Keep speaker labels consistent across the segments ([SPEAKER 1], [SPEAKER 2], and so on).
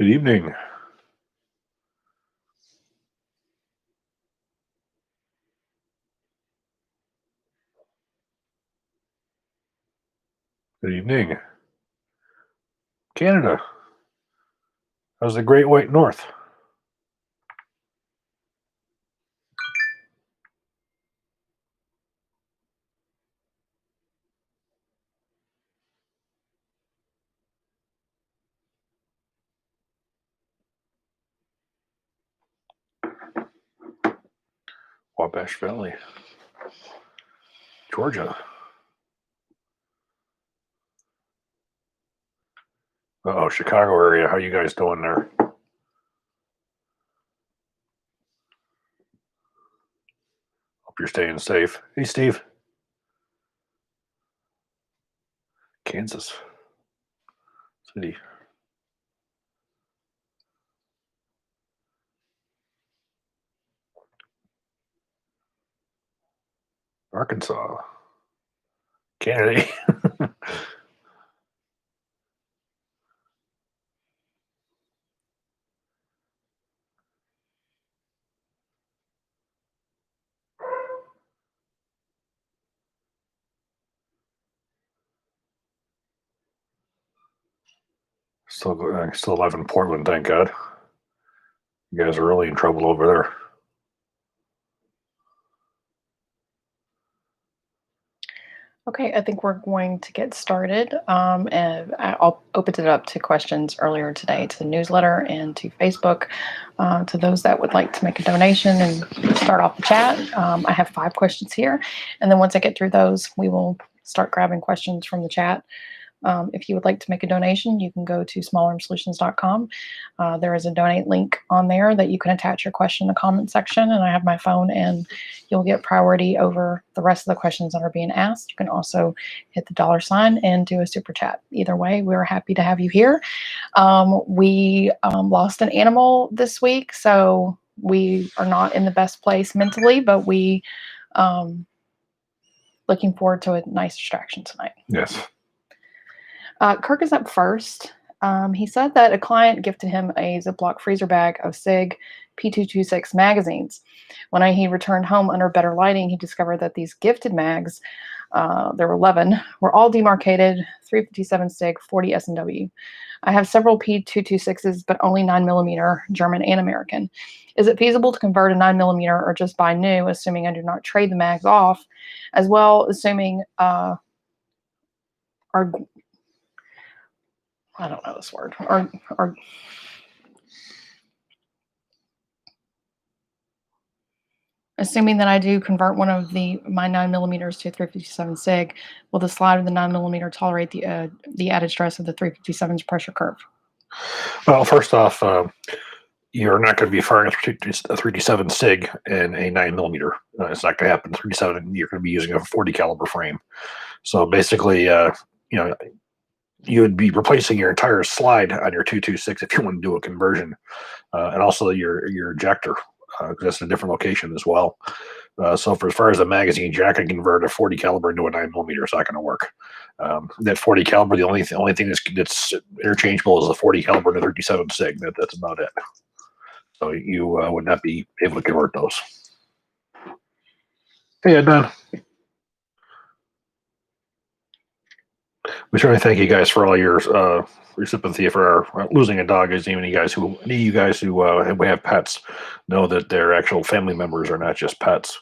[SPEAKER 1] Good evening. Good evening. Canada. How's the Great White North? Wabash Valley. Georgia. Uh-oh, Chicago area. How you guys doing there? Hope you're staying safe. Hey, Steve. Kansas City. Arkansas. Canada. Still alive in Portland, thank God. You guys are really in trouble over there.
[SPEAKER 2] Okay, I think we're going to get started. And I'll open it up to questions earlier today to the newsletter and to Facebook. To those that would like to make a donation and start off the chat, I have 5 questions here. And then once I get through those, we will start grabbing questions from the chat. If you would like to make a donation, you can go to smallarmsolutions.com. There is a donate link on there that you can attach your question in the comment section, and I have my phone, and you'll get priority over the rest of the questions that are being asked. You can also hit the $sign and do a super chat. Either way, we're happy to have you here. We lost an animal this week, so we are not in the best place mentally, but we looking forward to a nice distraction tonight.
[SPEAKER 1] Yes.
[SPEAKER 2] Kirk is up first. He said that a client gifted him a Ziploc freezer bag of Sig P226 magazines. When he returned home under better lighting, he discovered that these gifted mags, there were 11, were all demarcated 357 Sig 40 S&W. I have several P226s, but only 9mm German and American. Is it feasible to convert a 9mm or just buy new, assuming I do not trade the mags off, as well, assuming I don't know this word. Or assuming that I do convert one of my 9mm to 357 Sig, will the slide of the 9mm tolerate the added stress of the 357's pressure curve?
[SPEAKER 1] Well, first off, you're not going to be firing a 357 Sig in a 9mm. It's not going to happen. 357, you're going to be using a 40 caliber frame. So basically, you would be replacing your entire slide on your 226 if you want to do a conversion, and also your ejector, because that's a different location as well. So for as far as the magazine jack, I convert a 40 caliber into a 9mm. It's not going to work. That 40 caliber, the only thing that's interchangeable is the 40 caliber to 37 Sig. That's about it. So you would not be able to convert those. Hey, Adnan. We certainly thank you guys for all your sympathy for our losing a dog. As any of you guys who have pets know that their actual family members are not just pets.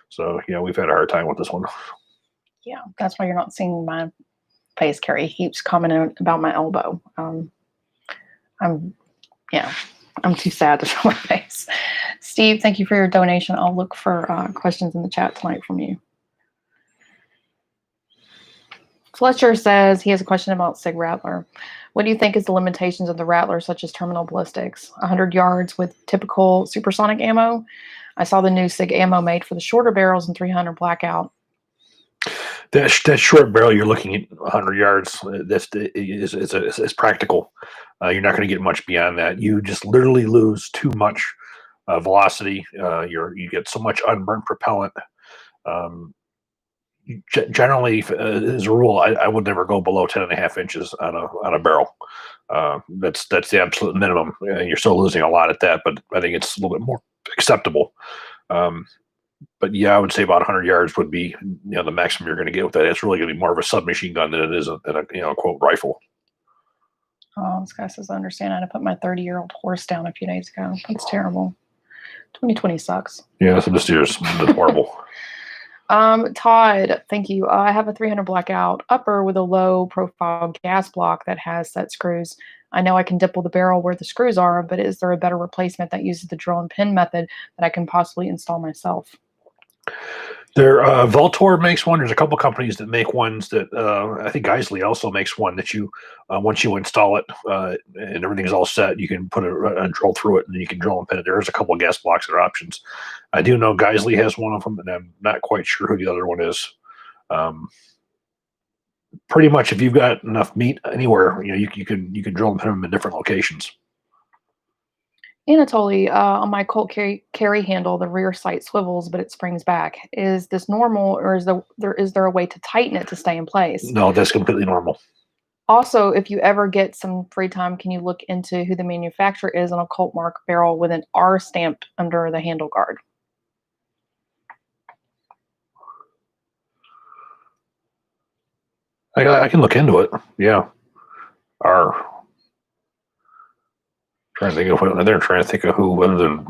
[SPEAKER 1] So we've had a hard time with this one.
[SPEAKER 2] Yeah, that's why you're not seeing my face, Carrie. He keeps commenting about my elbow. I'm too sad to show my face. Steve, thank you for your donation. I'll look for questions in the chat tonight from you. Fletcher says he has a question about Sig Rattler. What do you think is the limitations of the Rattler, such as terminal ballistics? 100 yards with typical supersonic ammo? I saw the new Sig ammo made for the shorter barrels and 300 blackout.
[SPEAKER 1] That short barrel, you're looking at 100 yards. It's practical. You're not going to get much beyond that. You just literally lose too much velocity. You get so much unburnt propellant. generally, as a rule, I would never go below 10.5 inches on a barrel. That's the absolute minimum. You're still losing a lot at that, but I think it's a little bit more acceptable. Um, but yeah, I would say about 100 yards would be the maximum you're going to get with that. It's really going to be more of a submachine gun than it is a quote rifle.
[SPEAKER 2] Oh, this guy says, I understand. I had to put my 30-year-old horse down a few days ago. That's terrible. 2020 sucks.
[SPEAKER 1] Yeah, so this year's horrible.
[SPEAKER 2] Todd, thank you. I have a 300 blackout upper with a low profile gas block that has set screws. I know I can dipple the barrel where the screws are, but is there a better replacement that uses the drill and pin method that I can possibly install myself?
[SPEAKER 1] Veltor makes one. There's a couple companies that make ones that I think Geisley also makes one that you once you install it and everything's all set, you can put a drill through it and then you can drill and pin it. There's a couple of gas blocks that are options. I do know Geisley has one of them, and I'm not quite sure who the other one is. Pretty much, if you've got enough meat anywhere, you can drill and pin them in different locations.
[SPEAKER 2] Anatoly, on my Colt carry handle, the rear sight swivels, but it springs back. Is this normal, or is there a way to tighten it to stay in place?
[SPEAKER 1] No, that's completely normal.
[SPEAKER 2] Also, if you ever get some free time, can you look into who the manufacturer is on a Colt mark barrel with an R stamp under the handle guard?
[SPEAKER 1] I can look into it. Yeah. R. Trying to think of what they're trying to think of who other than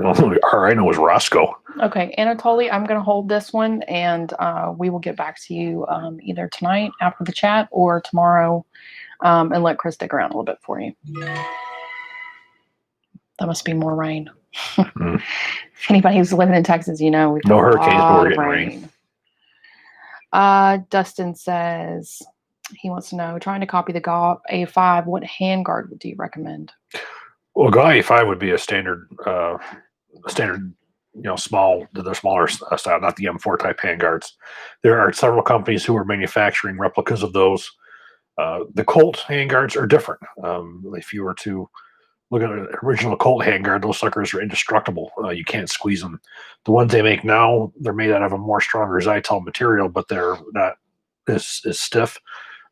[SPEAKER 1] R. I know is Roscoe.
[SPEAKER 2] Okay, Anatoly, I'm going to hold this one, and we will get back to you either tonight after the chat or tomorrow, and let Chris stick around a little bit for you. That must be more rain. If anybody who's living in Texas, we've got
[SPEAKER 1] no hurricanes, but we're getting rain.
[SPEAKER 2] Dustin says he wants to know, trying to copy the GAW A5, what handguard do you recommend?
[SPEAKER 1] Well, GAW A5 would be a standard, small, the smaller style, not the M4 type handguards. There are several companies who are manufacturing replicas of those. The Colt handguards are different. If you were to look at an original Colt handguard, those suckers are indestructible. You can't squeeze them. The ones they make now, they're made out of a more stronger Zytel material, but they're not as stiff.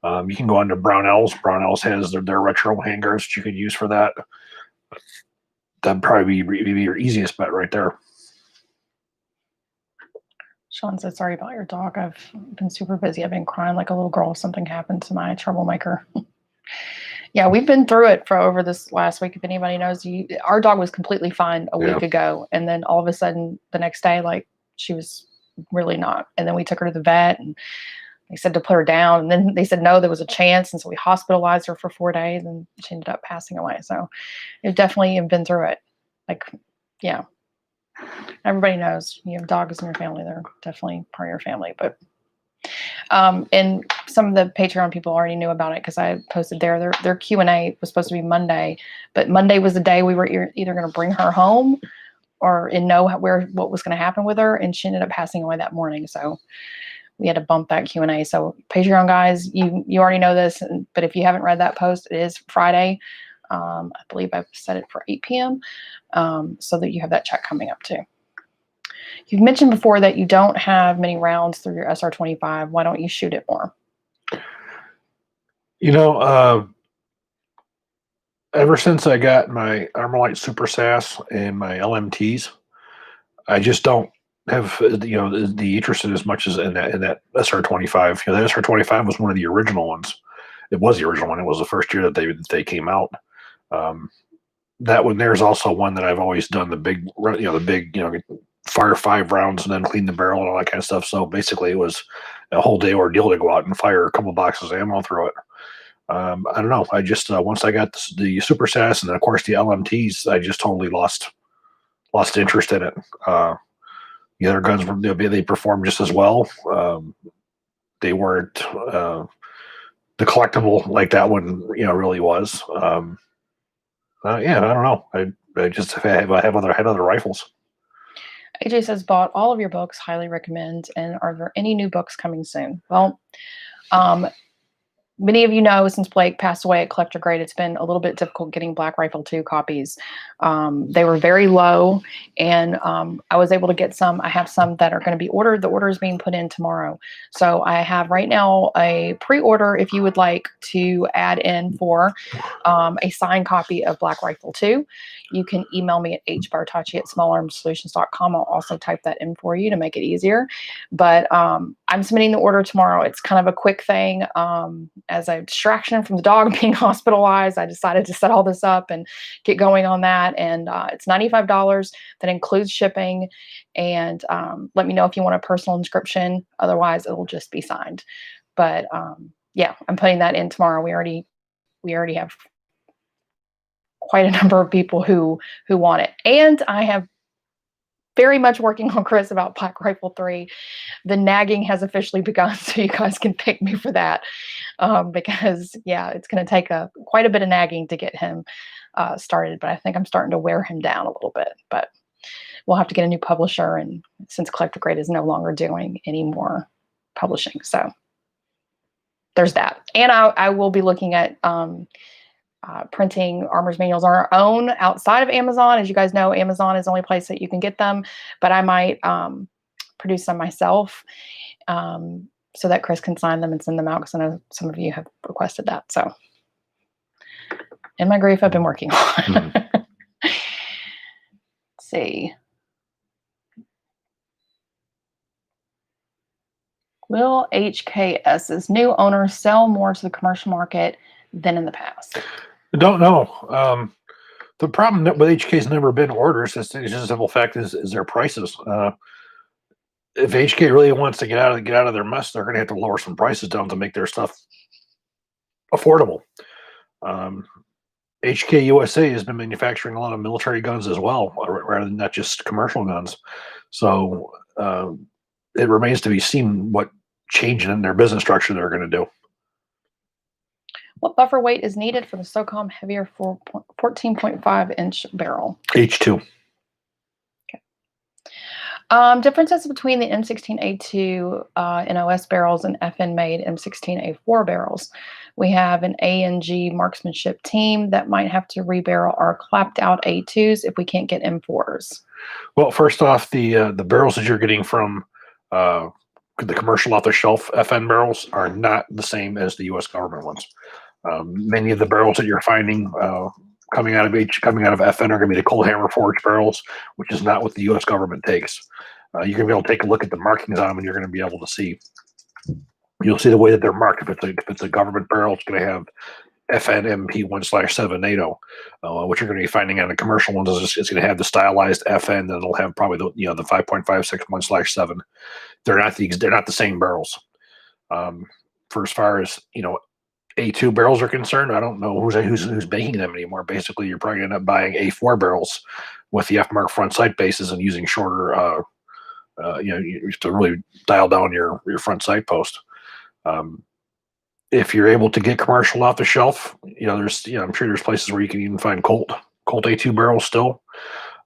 [SPEAKER 1] You can go on to Brownells. Brownells has their retro handguards that you could use for that. That'd probably be your easiest bet right there.
[SPEAKER 2] Sean said, sorry about your dog. I've been super busy. I've been crying like a little girl if something happened to my troublemaker. Yeah, we've been through it for over this last week. If anybody knows, our dog was completely fine a week ago. And then all of a sudden the next day, she was really not. And then we took her to the vet and they said to put her down. And then they said, no, there was a chance. And so we hospitalized her for 4 days and she ended up passing away. So it definitely have been through it. Yeah. Everybody knows you have dogs in your family. They're definitely part of your family. But and some of the Patreon people already knew about it because I posted their Q&A was supposed to be Monday, but Monday was the day we were either going to bring her home or know what was going to happen with her, and she ended up passing away that morning. So we had to bump that Q&A. So Patreon guys, you already know this, but if you haven't read that post, it is Friday. I believe I've set it for 8 p.m. So that you have that chat coming up too. You've mentioned before that you don't have many rounds through your SR25. Why don't you shoot it more?
[SPEAKER 1] Ever since I got my Armalite Super SAS and my LMTs, I just don't have the interest in as much as in that SR25. The SR25 was one of the original ones. It was the original one. It was the first year that they came out. That one, there's also one that I've always done the big fire 5 rounds and then clean the barrel and all that kind of stuff. So basically it was a whole day ordeal to go out and fire a couple boxes of ammo through it. I don't know. I just, once I got the Super SAS and then of course the LMTs, I just totally lost interest in it. The other guns, they performed just as well. They weren't, the collectible like that one, really was. I don't know. I just have other rifles.
[SPEAKER 2] AJ says, bought all of your books, highly recommend. And are there any new books coming soon? Well, many of you know, since Blake passed away at collector grade, it's been a little bit difficult getting Black Rifle 2 copies. They were very low, and I was able to get some. I have some that are going to be ordered. The order is being put in tomorrow. So I have right now a pre-order if you would like to add in for a signed copy of Black Rifle 2. You can email me at hbartacci@smallarmsolutions.com. I'll also type that in for you to make it easier. But I'm submitting the order tomorrow. It's kind of a quick thing. As a distraction from the dog being hospitalized, I decided to set all this up and get going on that. And it's $95. That includes shipping. And let me know if you want a personal inscription. Otherwise, it will just be signed. But yeah, I'm putting that in tomorrow. We already have quite a number of people who want it. And I have very much working on Chris about Black Rifle 3. The nagging has officially begun, so you guys can pick me for that. Because yeah, it's going to take quite a bit of nagging to get him started, but I think I'm starting to wear him down a little bit. But we'll have to get a new publisher, and since Collector Grade is no longer doing any more publishing, so there's that. And I will be looking at printing armor's manuals on our own outside of Amazon. As you guys know, Amazon is the only place that you can get them, but I might produce some myself so that Chris can sign them and send them out, because I know some of you have requested that. So in my grief, I've been working on. Let's see. Will HKS's new owners sell more to the commercial market than in the past?
[SPEAKER 1] I don't know. The problem with HK has never been orders. It's just a simple fact is their prices. If HK really wants to get out of their mess, they're going to have to lower some prices down to make their stuff affordable. HK USA has been manufacturing a lot of military guns as well, rather than not just commercial guns. So it remains to be seen what change in their business structure they're going to do.
[SPEAKER 2] What buffer weight is needed for the SOCOM heavier 14.5-inch barrel?
[SPEAKER 1] H2.
[SPEAKER 2] Okay. Differences between the M16A2 NOS barrels and FN-made M16A4 barrels. We have an A&G marksmanship team that might have to rebarrel our clapped out A2s if we can't get M4s.
[SPEAKER 1] Well, first off, the barrels that you're getting from the commercial off-the-shelf FN barrels are not the same as the U.S. government ones. Many of the barrels that you're finding coming out of FN are going to be the Colt hammer forged barrels, which is not what the U.S. government takes. You're going to be able to take a look at the markings on them, and you're going to be able to see. You'll see the way that they're marked. If it's a government barrel, it's going to have FN MP1/7 NATO. What you're going to be finding on the commercial ones is it's going to have the stylized FN, and it'll have probably the 5.56 1/7. They're not the same barrels. For as far as A2 barrels are concerned, I don't know who's making them anymore. Basically, you're probably going to end up buying A4 barrels with the F-mark front sight bases and using shorter. You have to really dial down your front sight post. If you're able to get commercial off the shelf, I'm sure there's places where you can even find Colt A2 barrels still.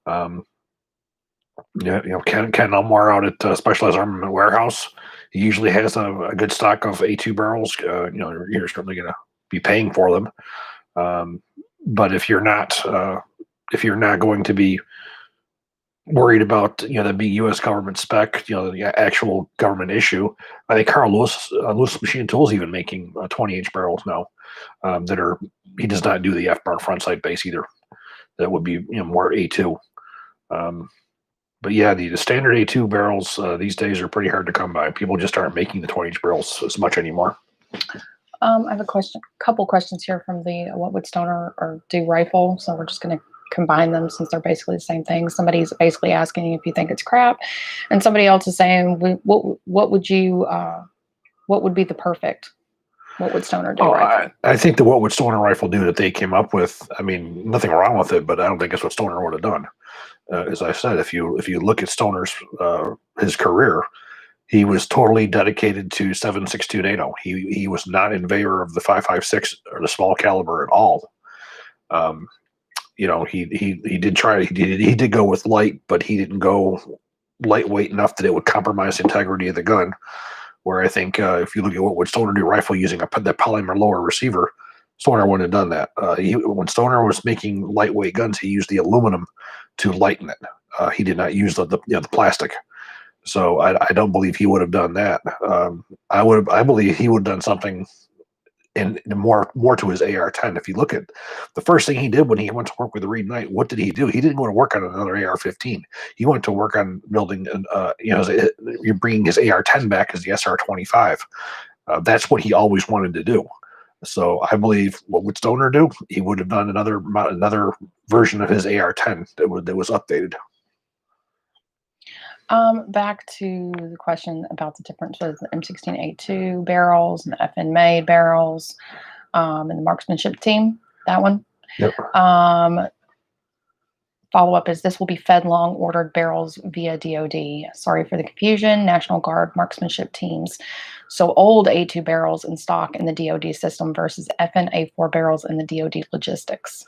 [SPEAKER 1] Ken Elmore out at Specialized Armament Warehouse, he usually has a good stock of A2 barrels. You're certainly going to be paying for them. But if you're not going to be worried about the big U.S. government spec, the actual government issue, I think Carl Lewis Machine Tools even making 20-inch barrels now he does not do the F-bar front sight base either. That would be more A2. But yeah, the standard A2 barrels these days are pretty hard to come by. People just aren't making the 20-inch barrels as much anymore.
[SPEAKER 2] I have a couple questions here from the What Would Stoner or Do rifle. So we're just going to combine them since they're basically the same thing. Somebody's basically asking if you think it's crap, and somebody else is saying, what would be the perfect What Would Stoner Do rifle?
[SPEAKER 1] I think the What Would Stoner rifle do that they came up with, I mean, nothing wrong with it, but I don't think it's what Stoner would have done. As I said, if you look at Stoner's his career, he was totally dedicated to 7.62 NATO. He was not in favor of the 5.56 or the small caliber at all. He did go with light, but he didn't go lightweight enough that it would compromise the integrity of the gun. Where I think if you look at what would Stoner do rifle using that polymer lower receiver, Stoner wouldn't have done that. When Stoner was making lightweight guns, he used the aluminum to lighten it. He did not use the plastic. So I don't believe he would have done that. I believe he would have done something and more to his AR-10. If you look at the first thing he did when he went to work with the Reed Knight, what did he do? He didn't go to work on another AR-15. He went to work on building, you're bringing his AR-10 back as the SR-25. That's what he always wanted to do. So I believe what would Stoner do? He would have done another version of his AR-10 that was updated.
[SPEAKER 2] Back to the question about the difference with the M16A2 barrels and the FN made barrels, and the marksmanship team, that one.
[SPEAKER 1] Yep.
[SPEAKER 2] Follow-up is this will be fed long ordered barrels via DoD. Sorry for the confusion. National Guard marksmanship teams. So old A2 barrels in stock in the DoD system versus FN A4 barrels in the DoD logistics.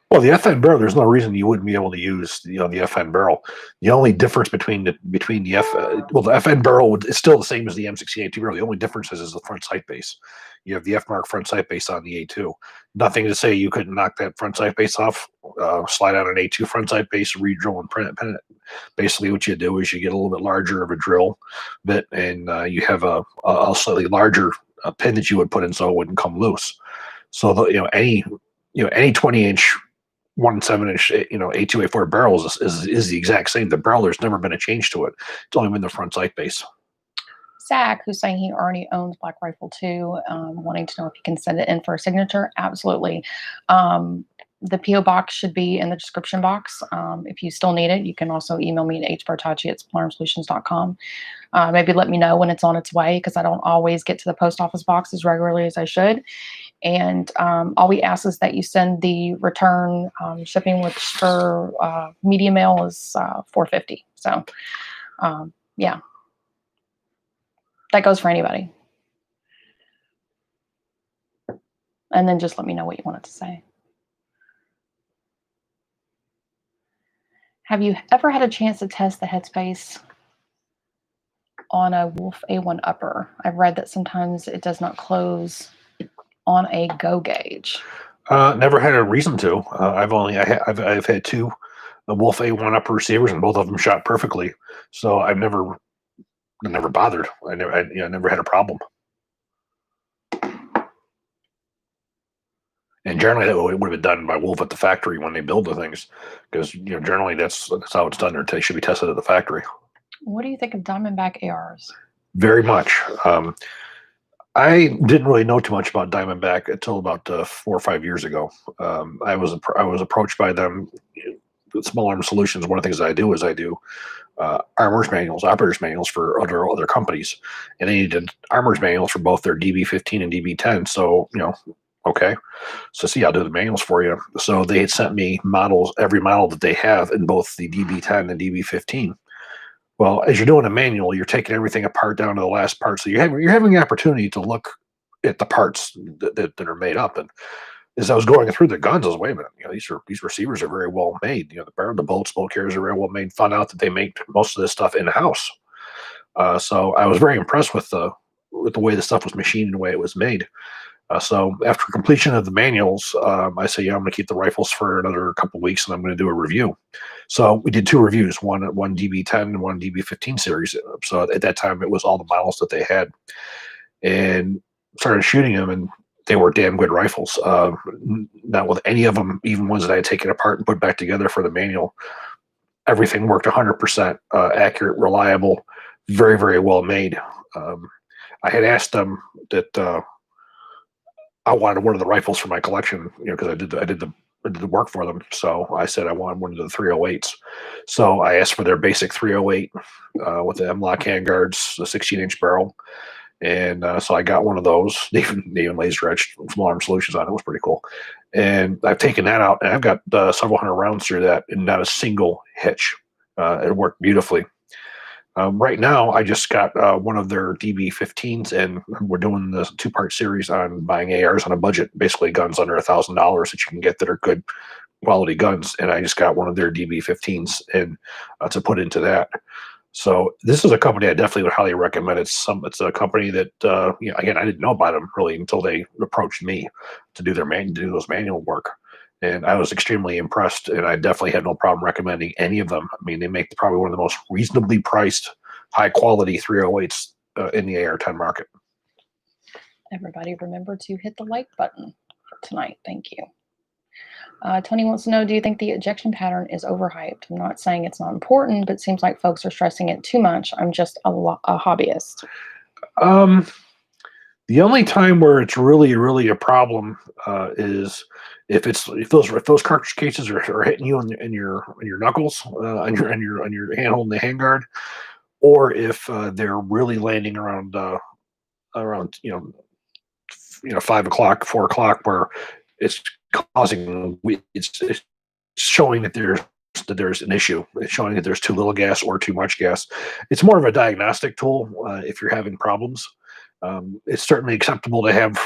[SPEAKER 1] Well, the FN barrel, there's no reason you wouldn't be able to use the FN barrel. The only difference between the FN barrel is still the same as the M16A2 barrel. The only difference is the front sight base. You have the F-mark front sight base on the A2. Nothing to say you couldn't knock that front sight base off, slide out an A2 front sight base, re-drill and pin it. Basically, what you do is you get a little bit larger of a drill bit, and you have a slightly larger pin that you would put in so it wouldn't come loose. So any 20-inch 1.7-inch, A2, A4 barrels is the exact same. The barrel, there's never been a change to it. It's only been the front sight base.
[SPEAKER 2] Zach, who's saying he already owns Black Rifle 2, wanting to know if he can send it in for a signature. Absolutely. The P.O. box should be in the description box. If you still need it, you can also email me at hbartacci@suppliermsolutions.com. Maybe let me know when it's on its way, because I don't always get to the post office box as regularly as I should. And all we ask is that you send the return shipping, which for media mail is $4.50. So, yeah, that goes for anybody. And then just let me know what you wanted to say. Have you ever had a chance to test the headspace on a Wolf A1 upper? I've read that sometimes it does not close on a go gauge.
[SPEAKER 1] Never had a reason to. I've had two Wolf A1 upper receivers, and both of them shot perfectly. So I've never bothered. I never had a problem. And generally, that would have been done by Wolf at the factory when they build the things, because generally that's how it's done. They should be tested at the factory.
[SPEAKER 2] What do you think of Diamondback ARs?
[SPEAKER 1] Very much. I didn't really know too much about Diamondback until about 4 or 5 years ago. I was approached by them with Small Arms Solutions. One of the things I do is armors manuals, operators manuals for other companies, and they needed armors manuals for both their DB15 and DB10. So okay, so see, I'll do the manuals for you. So they had sent me models, every model that they have in both the DB10 and DB15. Well, as you're doing a manual, you're taking everything apart down to the last part. So you're having the opportunity to look at the parts that are made up. And as I was going through the guns, I was, wait a minute, these receivers are very well made. The barrel, the bolts, bolt carriers are very well made. Found out that they make most of this stuff in house. So I was very impressed with the way the stuff was machined and the way it was made. So after completion of the manuals, I say, I'm going to keep the rifles for another couple of weeks, and I'm going to do a review. So we did 2 reviews, one DB10 and one DB15 series. So at that time, it was all the models that they had, and started shooting them, and they were damn good rifles. Not with any of them, even ones that I had taken apart and put back together for the manual. Everything worked 100% accurate, reliable, very, very well made. I had asked them that I wanted one of the rifles for my collection, because I did the work for them. So I said I wanted one of the 308s. So I asked for their basic 308 with the M-lock handguards, the 16-inch barrel, and so I got one of those. They even laser etched Small Arms Solutions on it. It was pretty cool. And I've taken that out, and I've got several hundred rounds through that, and not a single hitch. It worked beautifully. Right now, I just got one of their DB15s, and we're doing the 2-part series on buying ARs on a budget, basically guns under $1,000 that you can get that are good quality guns. And I just got one of their DB15s and to put into that. So this is a company I definitely would highly recommend. It's a company that again, I didn't know about them really until they approached me to do those manual work, and I was extremely impressed. And I definitely had no problem recommending any of them. I mean, they make probably one of the most reasonably priced, high quality 308s in the AR-10 market.
[SPEAKER 2] Everybody remember to hit the like button for tonight. Thank you. Tony wants to know, do you think the ejection pattern is overhyped? I'm not saying it's not important, but it seems like folks are stressing it too much. I'm just a hobbyist.
[SPEAKER 1] Um, the only time where it's really a problem is if those cartridge cases are hitting you in your knuckles, on your hand holding the handguard, or if they're really landing around 5 o'clock, 4 o'clock, where it's it's showing that there's an issue. It's showing that there's too little gas or too much gas. It's more of a diagnostic tool if you're having problems. It's certainly acceptable to have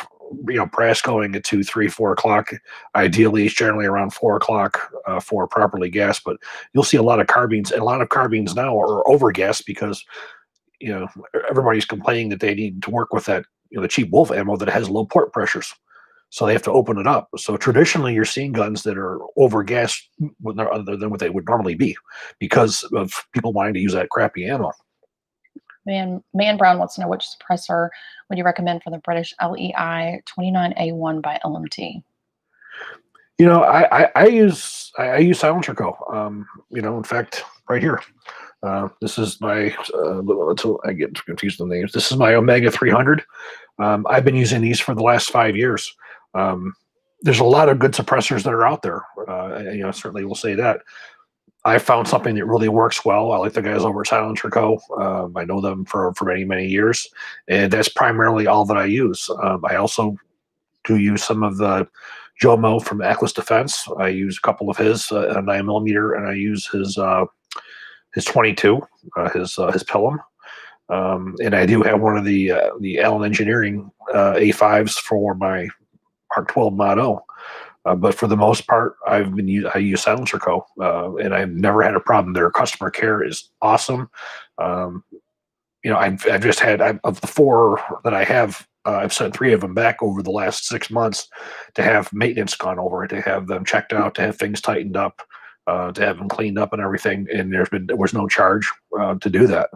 [SPEAKER 1] brass going at 2, 3, 4 o'clock. Ideally, it's generally around 4 o'clock for properly gas. But you'll see a lot of carbines, and a lot of carbines now are over gas because you know everybody's complaining that they need to work with that the cheap wolf ammo that has low port pressures, so they have to open it up. So traditionally you're seeing guns that are over gas other than what they would normally be because of people wanting to use that crappy ammo.
[SPEAKER 2] Man Brown wants to know, which suppressor would you recommend for the British LEI 29A1 by LMT?
[SPEAKER 1] I use Silencer Co. In fact, right here. This is my. I get confused with the names. This is my Omega 300. I've been using these for the last 5 years. There's a lot of good suppressors that are out there. Certainly we'll say that. I found something that really works well. I like the guys over at Silencer Co. I know them for many years, and that's primarily all that I use. I also do use some of the Jomo from Atlas Defense. I use a couple of his a 9mm, and I use his 22, his Pilum. And I do have one of the Allen Engineering A5s for my Mark 12 Mod O. But for the most part, I use Silencer Co. And I've never had a problem. Their customer care is awesome. I've just had of the 4 that I have, I've sent 3 of them back over the last 6 months to have maintenance gone over it, to have them checked out, to have things tightened up, to have them cleaned up and everything. And there was no charge to do that.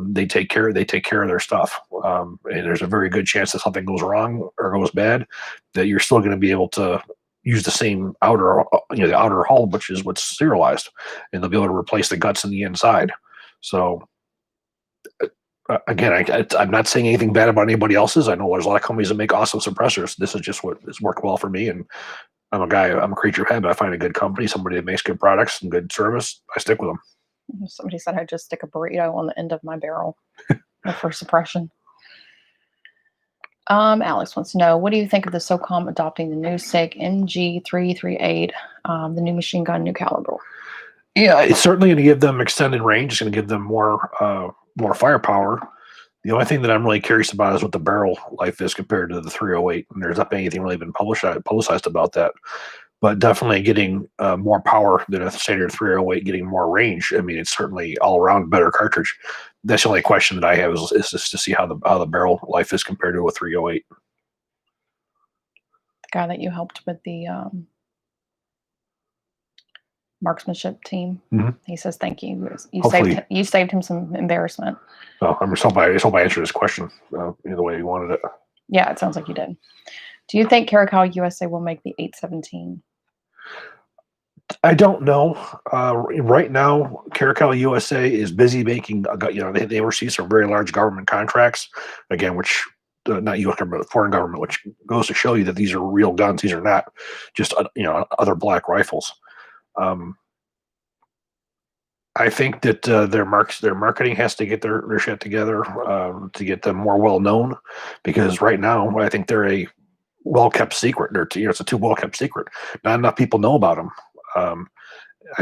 [SPEAKER 1] They take care of their stuff, and there's a very good chance that something goes wrong or goes bad, that you're still going to be able to use the same the outer hull, which is what's serialized, and they'll be able to replace the guts in the inside. So again, I'm not saying anything bad about anybody else's. I know there's a lot of companies that make awesome suppressors. This is just what has worked well for me, and I'm a creature of habit. I find a good company, somebody that makes good products and good service, I stick with them.
[SPEAKER 2] Somebody said I'd just stick a burrito on the end of my barrel for suppression. Alex wants to know, what do you think of the SOCOM adopting the new Sig MG338, the new machine gun, new caliber?
[SPEAKER 1] Yeah, it's certainly going to give them extended range. It's going to give them more firepower. The only thing that I'm really curious about is what the barrel life is compared to the 308. And there's not been anything really been publicized about that. But definitely getting more power than a standard 308, getting more range. I mean, it's certainly all around better cartridge. That's the only question that I have is just to see how the barrel life is compared to a 308.
[SPEAKER 2] The guy that you helped with the marksmanship team, he says thank you. You saved him some embarrassment.
[SPEAKER 1] Oh, I just hope I answered his question the way he wanted it.
[SPEAKER 2] Yeah, it sounds like you did. Do you think Caracal USA will make the 817?
[SPEAKER 1] I don't know. Right now, Caracal USA is busy making. They receive some very large government contracts, again, which not U.S. government, foreign government, which goes to show you that these are real guns. These are not just other black rifles. I think that their marketing has to get their shit together to get them more well known, because right now I think they're a well kept secret. It's a too well kept secret. Not enough people know about them. I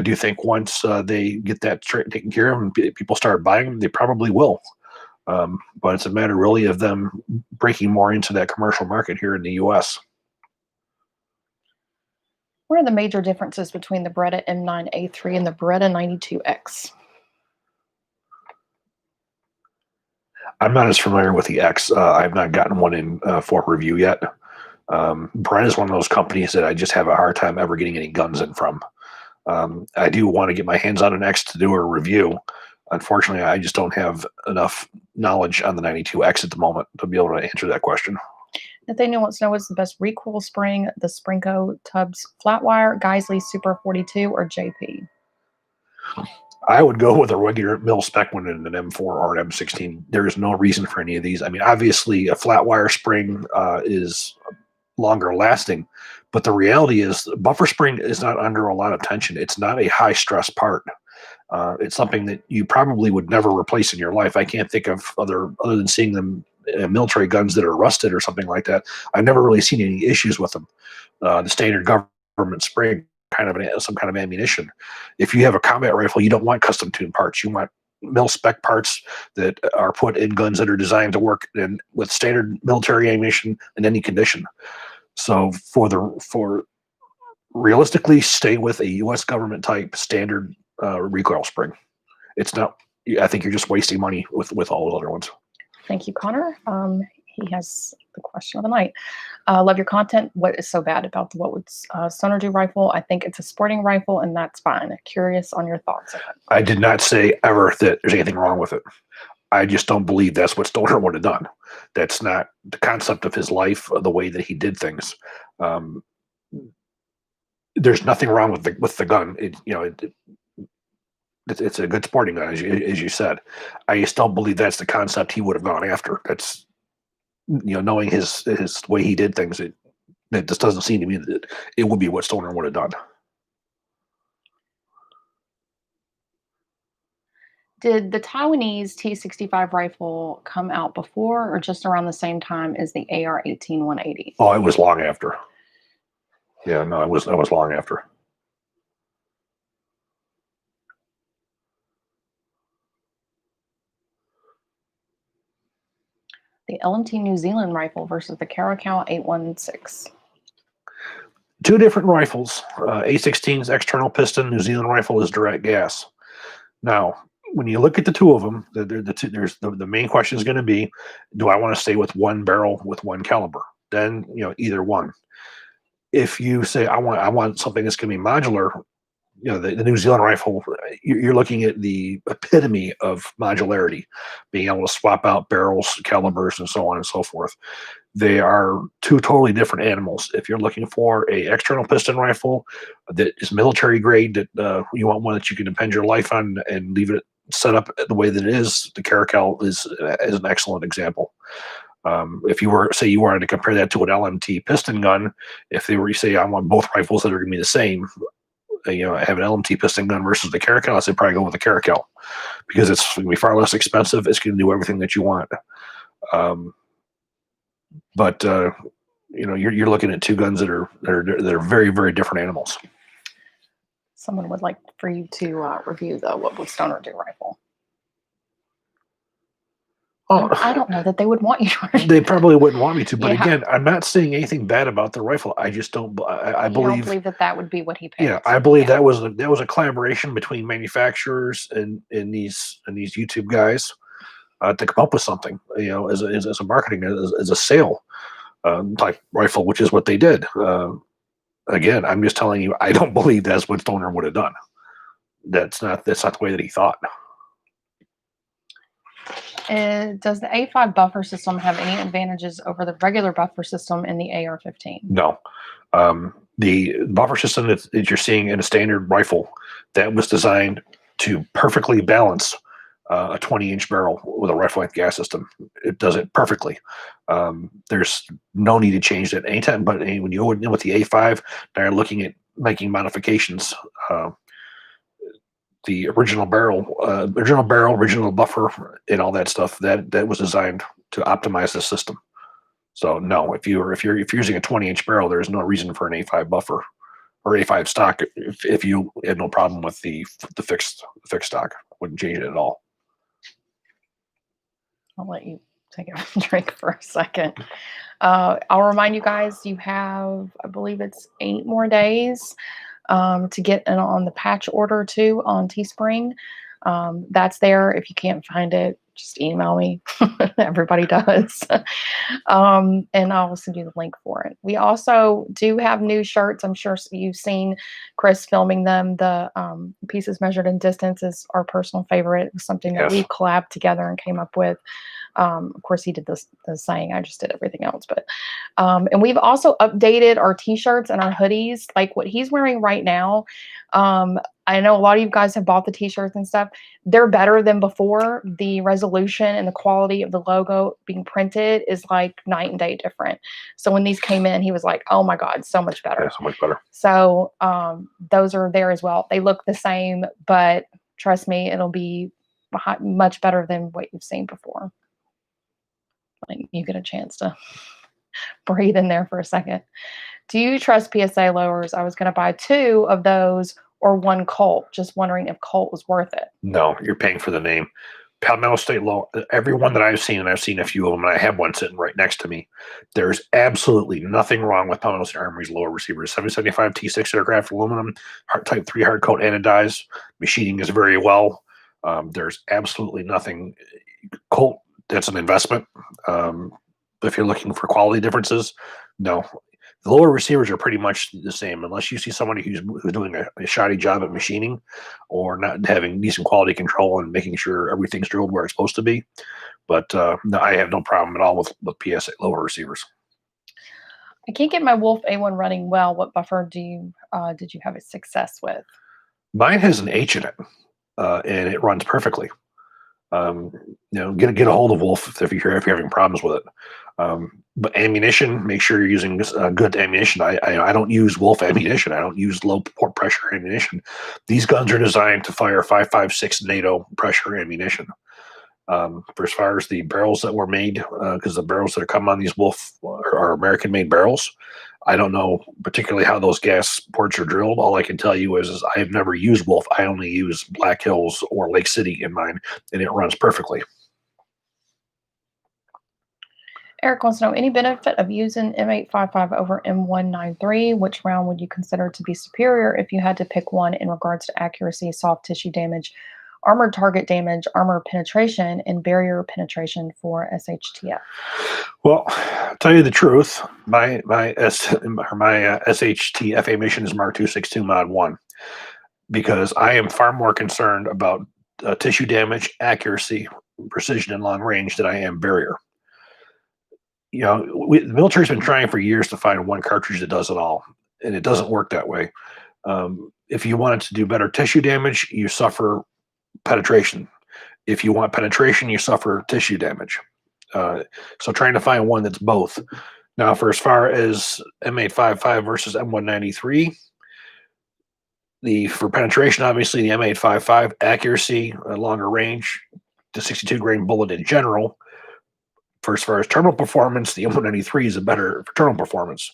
[SPEAKER 1] do think once they get that taken care of and people start buying them, they probably will. But it's a matter really of them breaking more into that commercial market here in the U.S.
[SPEAKER 2] What are the major differences between the Beretta M9A3 and the Beretta 92X?
[SPEAKER 1] I'm not as familiar with the X. I've not gotten one in for review yet. Brent is one of those companies that I just have a hard time ever getting any guns in from. I do want to get my hands on an X to do a review. Unfortunately, I just don't have enough knowledge on the 92X at the moment to be able to answer that question.
[SPEAKER 2] Nathaniel wants to know what's the best recoil spring, the Sprinko Tubbs Flatwire, Geisley Super 42, or JP?
[SPEAKER 1] I would go with a regular mil spec one in an M4 or an M16. There is no reason for any of these. I mean, obviously, a flat wire spring is longer lasting, but the reality is buffer spring is not under a lot of tension. It's not a high stress part. It's something that you probably would never replace in your life. I can't think of other than seeing them military guns that are rusted or something like that. I've never really seen any issues with them. The standard government spring, some kind of ammunition. If you have a combat rifle, you don't want custom tuned parts. You want mil spec parts that are put in guns that are designed to work with standard military ammunition in any condition. So for realistically, stay with a U.S. government type standard recoil spring. It's not. I think you're just wasting money with all the other ones.
[SPEAKER 2] Thank you, Connor. He has the question of the night. Love your content. What is so bad about the what would Stoner do rifle? I think it's a sporting rifle, and that's fine. Curious on your thoughts.
[SPEAKER 1] I did not say ever that there's anything wrong with it. I just don't believe that's what Stoner would have done. That's not the concept of his life, the way that he did things. There's nothing wrong with the gun. It's a good sporting gun, as you said. I just don't believe that's the concept he would have gone after. That's knowing his way he did things, it just doesn't seem to me that it would be what Stoner would have done.
[SPEAKER 2] Did the Taiwanese T65 rifle come out before or just around the same time as the AR-18 180?
[SPEAKER 1] Oh, it was long after. Yeah, no, it was long after.
[SPEAKER 2] The LMT New Zealand rifle versus the Caracal 816.
[SPEAKER 1] Two different rifles. A16's external piston, New Zealand rifle is direct gas. Now, when you look at the two of them, the main question is going to be, do I want to stay with one barrel with one caliber? Then either one. If you say I want something that's going to be modular, the New Zealand rifle, you're looking at the epitome of modularity, being able to swap out barrels, calibers, and so on and so forth. They are two totally different animals. If you're looking for a external piston rifle that is military grade, that you want one that you can depend your life on and leave it set up the way that it is, the Caracal is an excellent example. If you wanted to compare that to an LMT piston gun, if they were, you say, I want both rifles that are going to be the same, I have an LMT piston gun versus the Caracal, I say probably go with the Caracal because it's going to be far less expensive. It's going to do everything that you want. But you're looking at two guns that are very, very different animals.
[SPEAKER 2] Someone would like for you to review the what would Stoner do rifle. I don't know that they would want you to.
[SPEAKER 1] They probably wouldn't want me to, but again, I'm not saying anything bad about the rifle. I just don't. I believe
[SPEAKER 2] that would be what he picked.
[SPEAKER 1] Yeah, I believe that was a collaboration between manufacturers and these YouTube guys to come up with something. As a marketing, as a sale type rifle, which is what they did. Again, I'm just telling you, I don't believe that's what Stoner would have done. That's not the way that he thought.
[SPEAKER 2] Does the A5 buffer system have any advantages over the regular buffer system in the AR-15?
[SPEAKER 1] No. The buffer system that you're seeing in a standard rifle, that was designed to perfectly balance a 20-inch barrel with a rifle length gas system. It does it perfectly. There's no need to change that anytime. But when you go in with the A5, now you're looking at making modifications. The original barrel, original buffer, and all that stuff that was designed to optimize the system. So no, if you're using a 20-inch barrel, there's no reason for an A5 buffer or A5 stock if you had no problem with the fixed stock. Wouldn't change it at all.
[SPEAKER 2] I'll let you take a drink for a second. I'll remind you guys, you have, I believe it's 8 more days to get in on the patch order too on Teespring. That's there. If you can't find it, just email me. Everybody does. And I'll send you the link for it. We also do have new shirts. I'm sure you've seen Chris filming them. The pieces measured in distance is our personal favorite. It was something that we collabed together and came up with. Of course, he did the saying. I just did everything else. But and we've also updated our t-shirts and our hoodies, like what he's wearing right now. I know a lot of you guys have bought the t-shirts and stuff. They're better than before. The resolution and the quality of the logo being printed is like night and day different. So when these came in, he was like, "Oh my God, so much better."
[SPEAKER 1] Yeah, so much better.
[SPEAKER 2] So those are there as well. They look the same, but trust me, it'll be much better than what you've seen before. Like, you get a chance to breathe in there for a second. Do you trust PSA lowers? I was going to buy 2 of those or 1 Colt. Just wondering if Colt was worth it.
[SPEAKER 1] No, you're paying for the name. Palmetto State Low, every one that I've seen, and I've seen a few of them, and I have one sitting right next to me. There's absolutely nothing wrong with Palmetto State Armory's lower receivers. 775 T6 aircraft aluminum, type 3 hard coat anodized. Machining is very well. There's absolutely nothing. Colt, that's an investment. If you're looking for quality differences, no. The lower receivers are pretty much the same, unless you see somebody who's doing a shoddy job at machining or not having decent quality control and making sure everything's drilled where it's supposed to be. But no, I have no problem at all with PSA lower receivers.
[SPEAKER 2] I can't get my Wolf A1 running well. What buffer did you have a success with?
[SPEAKER 1] Mine has an H in it, and it runs perfectly. Get a hold of Wolf if you're having problems with it. But ammunition, make sure you're using good ammunition. I don't use Wolf ammunition. I don't use low port pressure ammunition. These guns are designed to fire 5.56 NATO pressure ammunition. For as far as the barrels that were made, because the barrels that come on these Wolf are American-made barrels. I don't know particularly how those gas ports are drilled. All I can tell you is I have never used Wolf. I only use Black Hills or Lake City in mine, and it runs perfectly.
[SPEAKER 2] Eric wants to know, any benefit of using M855 over M193? Which round would you consider to be superior if you had to pick one in regards to accuracy, soft tissue damage, armored target damage, armor penetration, and barrier penetration for SHTF?
[SPEAKER 1] Well, I'll tell you the truth, my SHTF mission is Mark 262 Mod 1 because I am far more concerned about tissue damage, accuracy, precision, and long range than I am barrier. The military's been trying for years to find one cartridge that does it all, and it doesn't work that way. If you want it to do better tissue damage, you suffer penetration. If you want penetration, you suffer tissue damage. So trying to find one that's both. Now, for as far as M855 versus M193, for penetration, obviously the M855 accuracy, longer range, the 62 grain bullet in general. For as far as terminal performance, the M193 is a better terminal performance.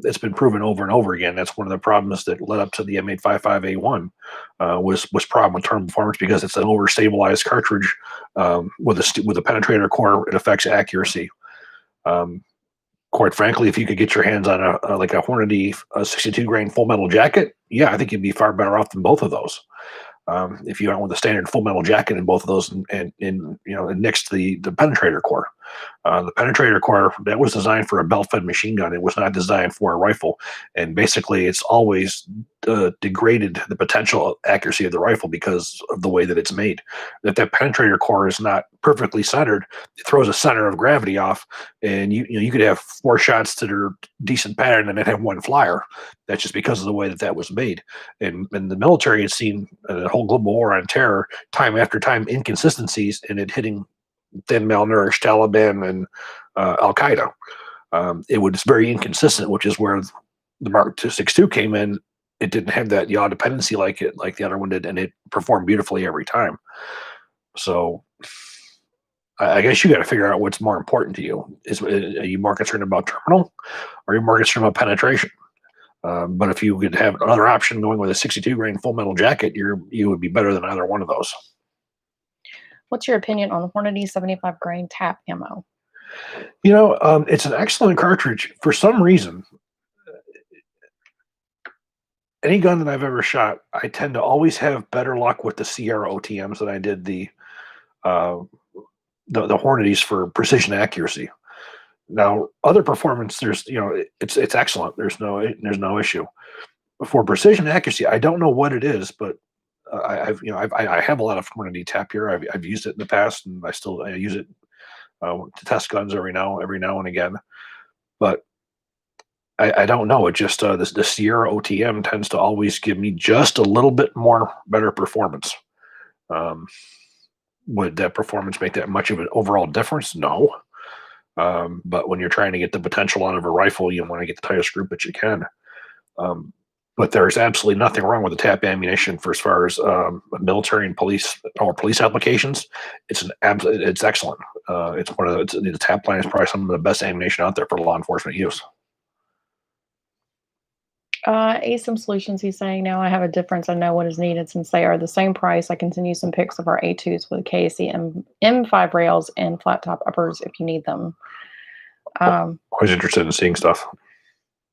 [SPEAKER 1] It's been proven over and over again. That's one of the problems that led up to the M855A1 was problem with terminal performance because it's an overstabilized cartridge with a penetrator core. It affects accuracy. Quite frankly, if you could get your hands on a Hornady 62 grain full metal jacket, yeah, I think you'd be far better off than both of those. If you went with a standard full metal jacket in both of those and next to the penetrator core. The penetrator core, that was designed for a belt-fed machine gun. It was not designed for a rifle. And basically, it's always degraded the potential accuracy of the rifle because of the way that it's made. If that penetrator core is not perfectly centered, it throws a center of gravity off, and you could have 4 shots that are decent pattern and then have 1 flyer. That's just because of the way that was made. And the military has seen a whole global war on terror time after time, inconsistencies in it hitting thin, malnourished Taliban and Al Qaeda. It was very inconsistent, which is where the Mark 262 came in. It didn't have that yaw dependency like the other one did, and it performed beautifully every time. So I guess you got to figure out what's more important to you. Are you more concerned about terminal, or are you more concerned about penetration? But if you could have another option going with a 62 grain full metal jacket, you would be better than either one of those.
[SPEAKER 2] What's your opinion on Hornady 75 grain tap ammo?
[SPEAKER 1] It's an excellent cartridge. For some reason, any gun that I've ever shot, I tend to always have better luck with the Sierra OTMs than I did the the Hornady's for precision accuracy. Now, other performance, there's it's excellent. There's no issue. For precision accuracy, I don't know what it is, but I have a lot of Hornady tap here. I've used it in the past, and I use it to test guns every now and again. But I don't know. It just the Sierra OTM tends to always give me just a little bit more better performance. Um, would that performance make that much of an overall difference? No. But when you're trying to get the potential out of a rifle, you want to get the tightest group that you can. But there's absolutely nothing wrong with the tap ammunition for as far as military and police applications. It's excellent. It's the tap line is probably some of the best ammunition out there for law enforcement use.
[SPEAKER 2] ASIM Solutions, he's saying, now I have a difference. I know what is needed since they are the same price. I can send you some pics of our A2s with KSC M5 rails and flat top uppers if you need them.
[SPEAKER 1] Always interested in seeing stuff.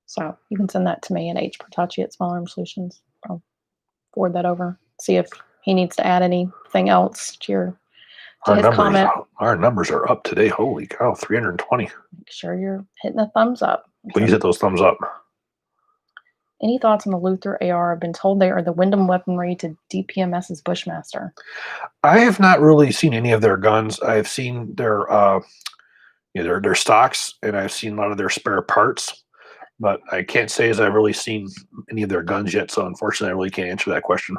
[SPEAKER 2] So you can send that to me at hpertachi at Small Arm Solutions. I'll forward that over. See if he needs to add anything else to his comment.
[SPEAKER 1] Our numbers are up today. Holy cow, 320.
[SPEAKER 2] Make sure you're hitting the thumbs up.
[SPEAKER 1] Please hit those thumbs up.
[SPEAKER 2] Any thoughts on the Luther AR? I've been told they are the Wyndham weaponry to DPMS's Bushmaster.
[SPEAKER 1] I have not really seen any of their guns. I've seen their stocks, and I've seen a lot of their spare parts. But I can't say as I've really seen any of their guns yet, so unfortunately, I really can't answer that question.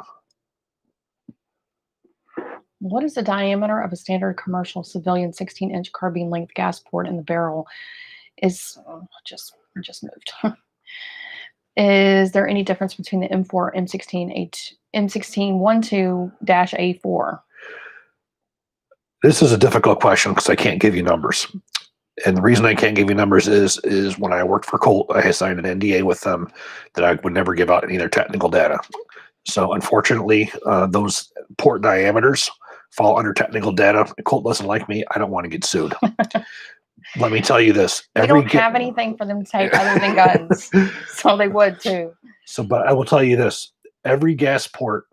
[SPEAKER 2] What is the diameter of a standard commercial civilian 16-inch carbine length gas port in the barrel? Just moved. Is there any difference between the M4 M16-12-A4?
[SPEAKER 1] This is a difficult question because I can't give you numbers. And the reason I can't give you numbers is when I worked for Colt, I signed an NDA with them that I would never give out any of their technical data. So unfortunately, those port diameters fall under technical data. Colt doesn't like me. I don't want to get sued. Let me tell you this.
[SPEAKER 2] We don't have anything for them to take other than guns. So they would too.
[SPEAKER 1] But I will tell you this. Every gas port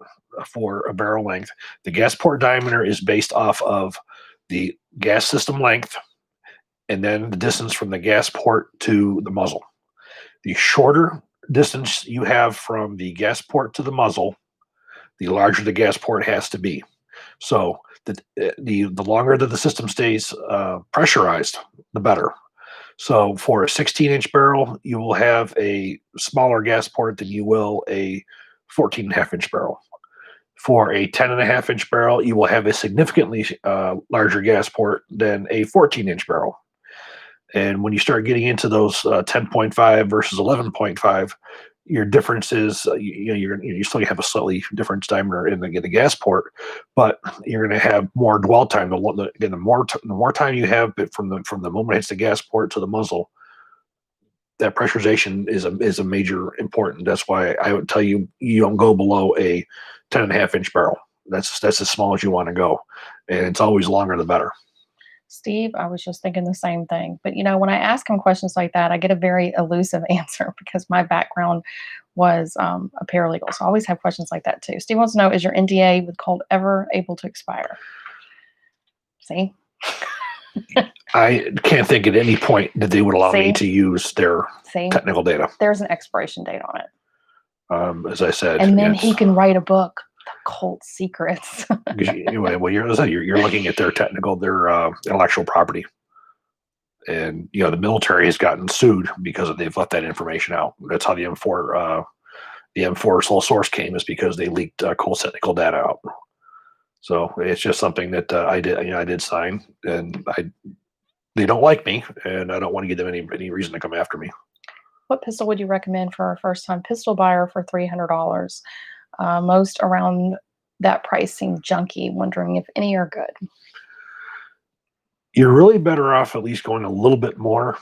[SPEAKER 1] for a barrel length, the gas port diameter is based off of the gas system length and then the distance from the gas port to the muzzle. The shorter distance you have from the gas port to the muzzle, the larger the gas port has to be. So the longer that the system stays pressurized, the better. So for a 16-inch barrel, you will have a smaller gas port than you will a 14.5-inch barrel. For a 10.5-inch barrel, you will have a significantly larger gas port than a 14-inch barrel. And when you start getting into those 10.5 versus 11.5, your difference is you still have a slightly different diameter in the gas port, but you're going to have more dwell time. The more time you have from the moment it hits the gas port to the muzzle, that pressurization is a major important. That's why I would tell you don't go below a 10.5-inch barrel. That's as small as you want to go, and it's always longer the better.
[SPEAKER 2] Steve, I was just thinking the same thing. But, when I ask him questions like that, I get a very elusive answer because my background was a paralegal. So I always have questions like that too. Steve wants to know, is your NDA with Colt ever able to expire? See?
[SPEAKER 1] I can't think at any point that they would allow me to use their technical data.
[SPEAKER 2] There's an expiration date on it.
[SPEAKER 1] As I said.
[SPEAKER 2] And then he can write a book. Colt secrets.
[SPEAKER 1] Well, you're looking at their intellectual property, and the military has gotten sued because they've left that information out. That's how the M4 sole source came, is because they leaked Colt's technical data out. So it's just something that I did sign, and they don't like me, and I don't want to give them any reason to come after me.
[SPEAKER 2] What pistol would you recommend for a first-time pistol buyer for $300? Most around that price seem junky, wondering if any are good.
[SPEAKER 1] You're really better off at least going a little bit more.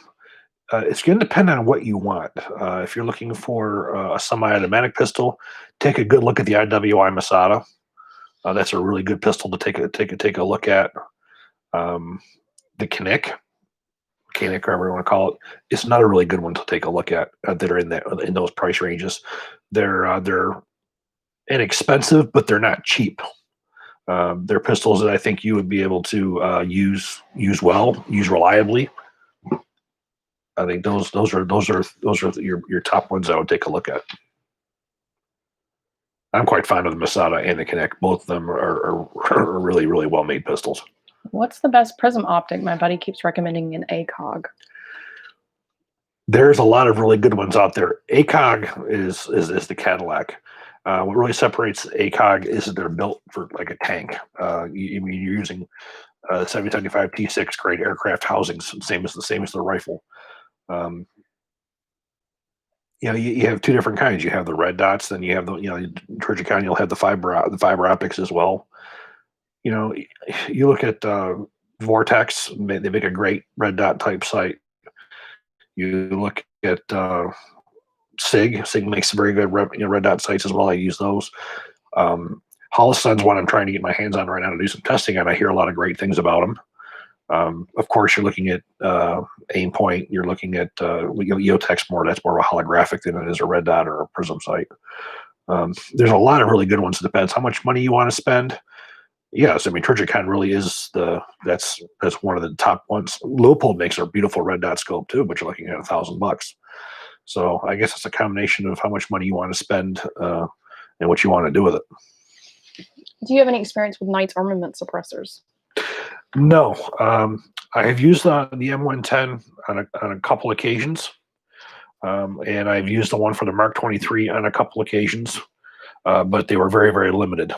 [SPEAKER 1] It's going to depend on what you want. If you're looking for a semi-automatic pistol, take a good look at the IWI Masada. That's a really good pistol to take a look at. The Kinnick, whatever you want to call it, it's not a really good one to take a look at. That are in those price ranges. They're inexpensive, but they're not cheap. They're pistols that I think you would be able to use well, use reliably. I think those are your top ones I would take a look at. I'm quite fond of the Masada and the Connect. Both of them are really, really well made pistols.
[SPEAKER 2] What's the best prism optic? My buddy keeps recommending an ACOG.
[SPEAKER 1] There's a lot of really good ones out there. ACOG is the Cadillac. What really separates ACOG is that they're built for like a tank. You're using 775 T6 grade aircraft housings, same as the rifle. You have two different kinds. You have the red dots, then you have the Trigicon. You'll have the fiber optics as well. You look at Vortex; they make a great red dot type sight. You look at Sig. Sig makes very good red dot sights as well. I use those. Holliston's one I'm trying to get my hands on right now to do some testing on. I hear a lot of great things about them. Of course, you're looking at Aimpoint. You're looking at EOTech's more. That's more of a holographic than it is a red dot or a prism sight. There's a lot of really good ones. It depends how much money you want to spend. Yes, I mean Trigicon really is that's one of the top ones. Leupold makes a beautiful red dot scope too, but you're looking at $1,000. So I guess it's a combination of how much money you want to spend and what you want to do with it.
[SPEAKER 2] Do you have any experience with Knight's armament suppressors?
[SPEAKER 1] No, I have used the M110 on a couple occasions, and I've used the one for the Mark 23 on a couple occasions, but they were very, very limited.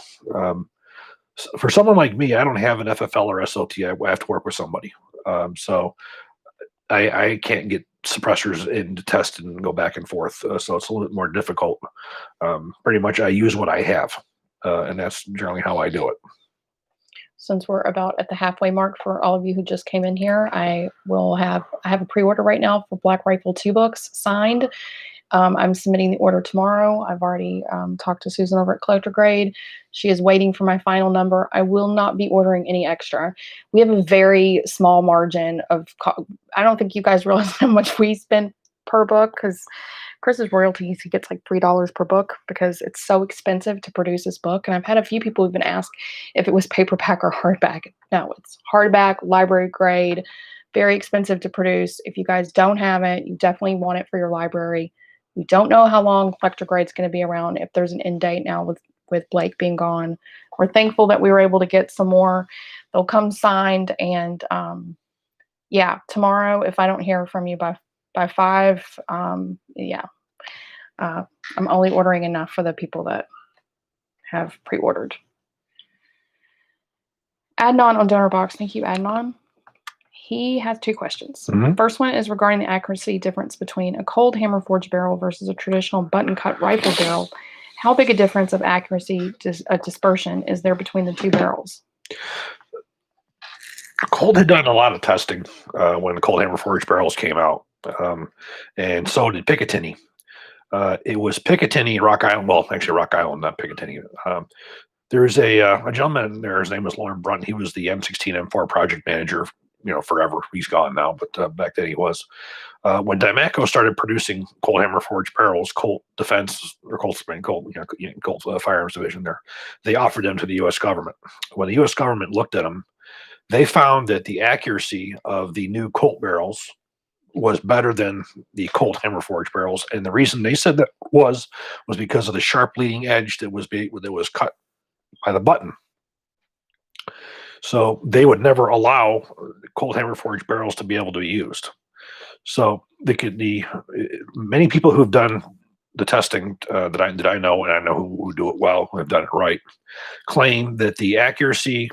[SPEAKER 1] For someone like me, I don't have an FFL or SOT. I have to work with somebody, so I can't get suppressors in to test and go back and forth. So it's a little bit more difficult. Pretty much, I use what I have, and that's generally how I do it.
[SPEAKER 2] Since we're about at the halfway mark for all of you who just came in here, I have a pre-order right now for Black Rifle 2 books signed. I'm submitting the order tomorrow. I've already talked to Susan over at Collector Grade. She is waiting for my final number. I will not be ordering any extra. We have a very small margin of, I don't think you guys realize how much we spend per book, because Chris's royalties, he gets like $3 per book because it's so expensive to produce this book. And I've had a few people even ask if it was paperback or hardback. No, it's hardback, library grade, very expensive to produce. If you guys don't have it, you definitely want it for your library. We don't know how long Collector Grade's going to be around, if there's an end date now with Blake being gone. We're thankful that we were able to get some more. They'll come signed, and yeah, tomorrow, if I don't hear from you by 5, yeah. I'm only ordering enough for the people that have pre-ordered. Adnan on Donor Box. Thank you, Adnan. He has 2 questions. First one is regarding the accuracy difference between a cold hammer forged barrel versus a traditional button cut rifle barrel. How big a difference of accuracy dispersion is there between the 2 barrels?
[SPEAKER 1] Colt had done a lot of testing when the cold hammer forged barrels came out, and so did Picatinny. It was Picatinny, Rock Island. Well, actually, Rock Island, not Picatinny. There's a gentleman there. His name was Lauren Brunt. He was the M16 M4 project manager. Forever. He's gone now, but back then he was. When Diamondback started producing cold hammer forged barrels, Colt Defense or Colt Firearms Division, they offered them to the U.S. government. When the U.S. government looked at them, they found that the accuracy of the new Colt barrels was better than the Colt hammer forged barrels, and the reason they said that was because of the sharp leading edge that was cut by the button. So they would never allow Colt hammer forged barrels to be able to be used. So many people who've done the testing that I know, and I know who do it well, who have done it right, claim that the accuracy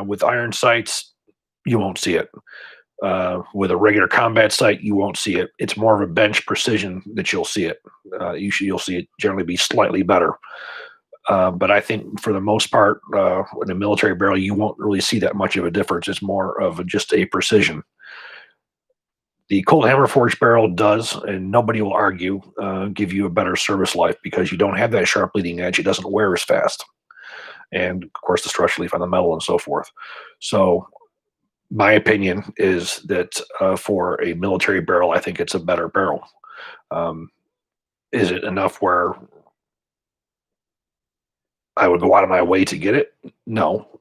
[SPEAKER 1] with iron sights, you won't see it. With a regular combat sight, you won't see it. It's more of a bench precision that you'll see it. You'll see it generally be slightly better. But I think for the most part, in a military barrel, you won't really see that much of a difference. It's more of just a precision. The cold hammer forged barrel does, and nobody will argue, give you a better service life because you don't have that sharp leading edge. It doesn't wear as fast. And of course, the stress relief on the metal and so forth. So my opinion is that for a military barrel, I think it's a better barrel. Is it enough where I would go out of my way to get it. No,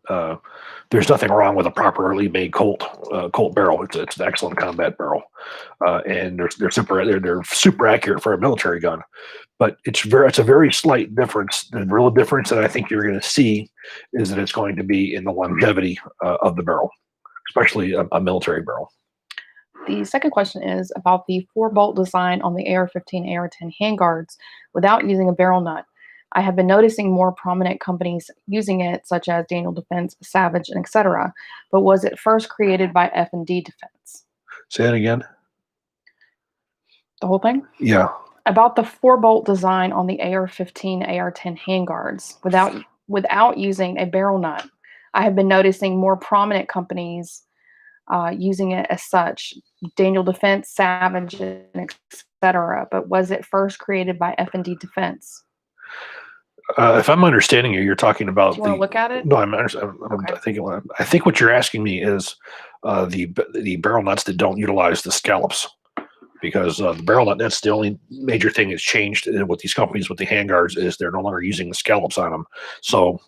[SPEAKER 1] there's nothing wrong with a properly made Colt barrel. It's an excellent combat barrel, and they're super accurate for a military gun. But it's a very slight difference. The real difference that I think you're going to see is that it's going to be in the longevity of the barrel, especially a military barrel.
[SPEAKER 2] The second question is about the 4-bolt design on the AR-15, AR-10 handguards without using a barrel nut. I have been noticing more prominent companies using it, such as Daniel Defense, Savage, and etc. But was it first created by F&D Defense?
[SPEAKER 1] Say that again.
[SPEAKER 2] The whole thing?
[SPEAKER 1] Yeah.
[SPEAKER 2] About the 4-bolt design on the AR-15, AR-10 handguards without using a barrel nut. I have been noticing more prominent companies using it as such. Daniel Defense, Savage, and etc. But was it first created by F&D Defense?
[SPEAKER 1] If I'm understanding you, you're talking about.
[SPEAKER 2] Do you want to look at it?
[SPEAKER 1] No,
[SPEAKER 2] Okay.
[SPEAKER 1] I think what you're asking me is the barrel nuts that don't utilize the scallops, because the barrel nut, that's the only major thing that's changed with these companies with the handguards, is they're no longer using the scallops on them. So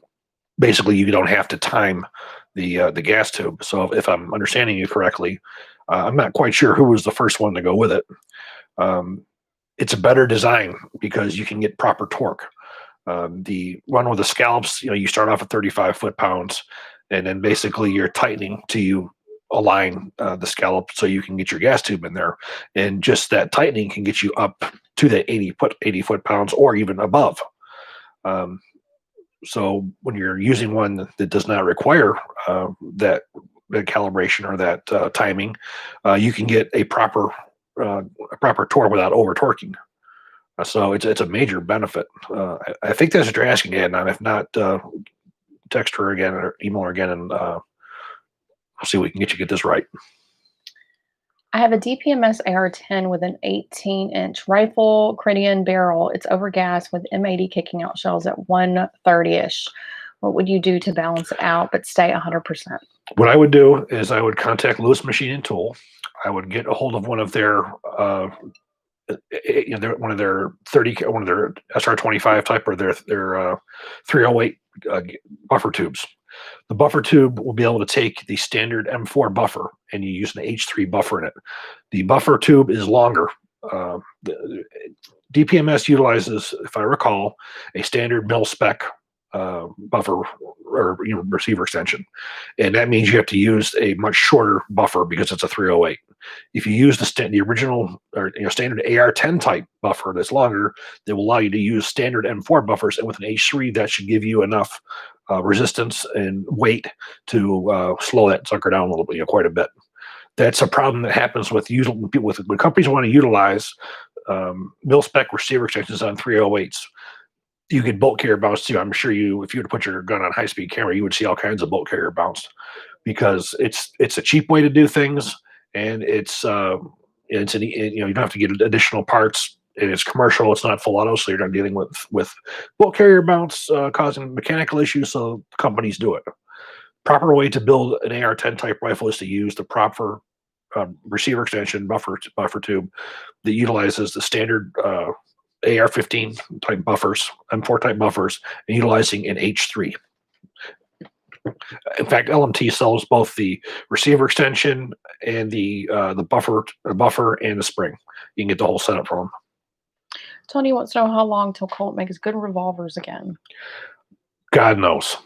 [SPEAKER 1] basically, you don't have to time the gas tube. So if I'm understanding you correctly, I'm not quite sure who was the first one to go with it. It's a better design because you can get proper torque. The one with the scallops, you start off at 35 foot-pounds, and then basically you're tightening till you align the scallop so you can get your gas tube in there. And just that tightening can get you up to the 80 foot-pounds or even above. So when you're using one that does not require that calibration or that timing, you can get a proper torque without over torquing. So it's a major benefit. I think that's what you're asking, Ed. And if not, text her again or email her again, and I'll see if we can get this right.
[SPEAKER 2] I have a DPMS AR-10 with an 18-inch rifle Cranian barrel. It's overgassed with M80 kicking out shells at 130-ish. What would you do to balance it out but stay 100%?
[SPEAKER 1] What I would do is I would contact Lewis Machine and Tool. I would get a hold of one of their one of their SR25 type or their 308 buffer tubes. The buffer tube will be able to take the standard M4 buffer, and you use an H3 buffer in it. The buffer tube is longer. The DPMS utilizes, if I recall, a standard mil spec buffer or receiver extension, and that means you have to use a much shorter buffer because it's a 308. If you use the original or standard AR-10 type buffer that's longer, that will allow you to use standard M4 buffers, and with an H3 that should give you enough resistance and weight to slow that sucker down a little bit, quite a bit. That's a problem that happens with when companies want to utilize mil spec receiver extensions on 308s. You get bolt carrier bounce too. I'm sure if you were to put your gun on high speed camera, you would see all kinds of bolt carrier bounce, because it's a cheap way to do things, and you don't have to get additional parts, and it's commercial. It's not full auto, so you're not dealing with bolt carrier bounce causing mechanical issues. So companies do it. Proper way to build an AR-10 type rifle is to use the proper receiver extension buffer tube that utilizes the standard AR-15 type buffers, M4 type buffers, and utilizing an H3. In fact, LMT sells both the receiver extension and the buffer and the spring. You can get the whole setup from them.
[SPEAKER 2] Tony wants to know how long till Colt makes good revolvers again.
[SPEAKER 1] God knows.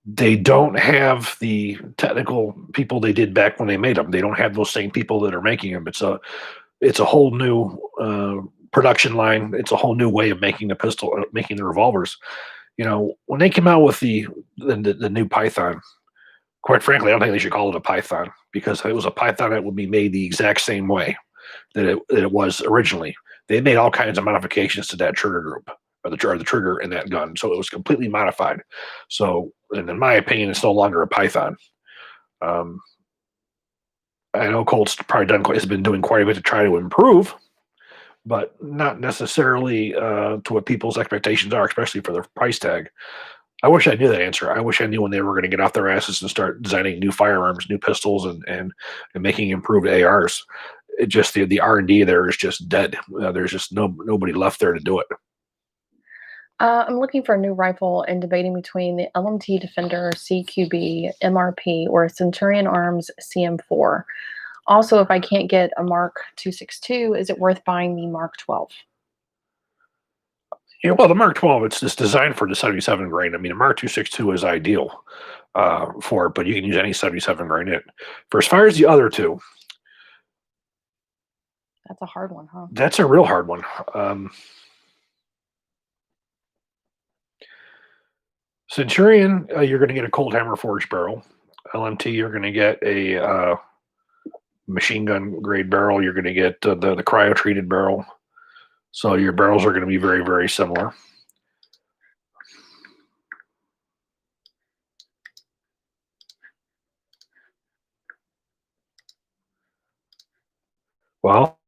[SPEAKER 1] They don't have the technical people they did back when they made them. They don't have those same people that are making them. It's a whole new production line. It's a whole new way of making making the revolvers. When they came out with the new Python, quite frankly, I don't think they should call it a Python, because if it was a Python, it would be made the exact same way that it was originally. They made all kinds of modifications to that trigger group, or the trigger in that gun, so it was completely modified. So, and in my opinion, it's no longer a Python. I know Colt's has been doing quite a bit to try to improve, but not necessarily to what people's expectations are, especially for their price tag. I wish I knew that answer. I wish I knew when they were going to get off their asses and start designing new firearms, new pistols, and making improved ARs. It just the R&D there is just dead. There's just nobody left there to do it.
[SPEAKER 2] I'm looking for a new rifle and debating between the LMT Defender CQB MRP or Centurion Arms CM4. Also, if I can't get a Mark 262, is it worth buying the Mark 12?
[SPEAKER 1] Yeah, well, the Mark 12, it's just designed for the 77 grain. I mean, the Mark 262 is ideal for it, but you can use any 77 grain in it. For as far as the other two,
[SPEAKER 2] That's a hard one, huh?
[SPEAKER 1] that's a real hard one. Centurion, you're going to get a Colt Hammer Forged barrel. LMT, you're going to get a machine gun grade barrel. You're going to get the cryo treated barrel. So your barrels are going to be very, very similar. Well,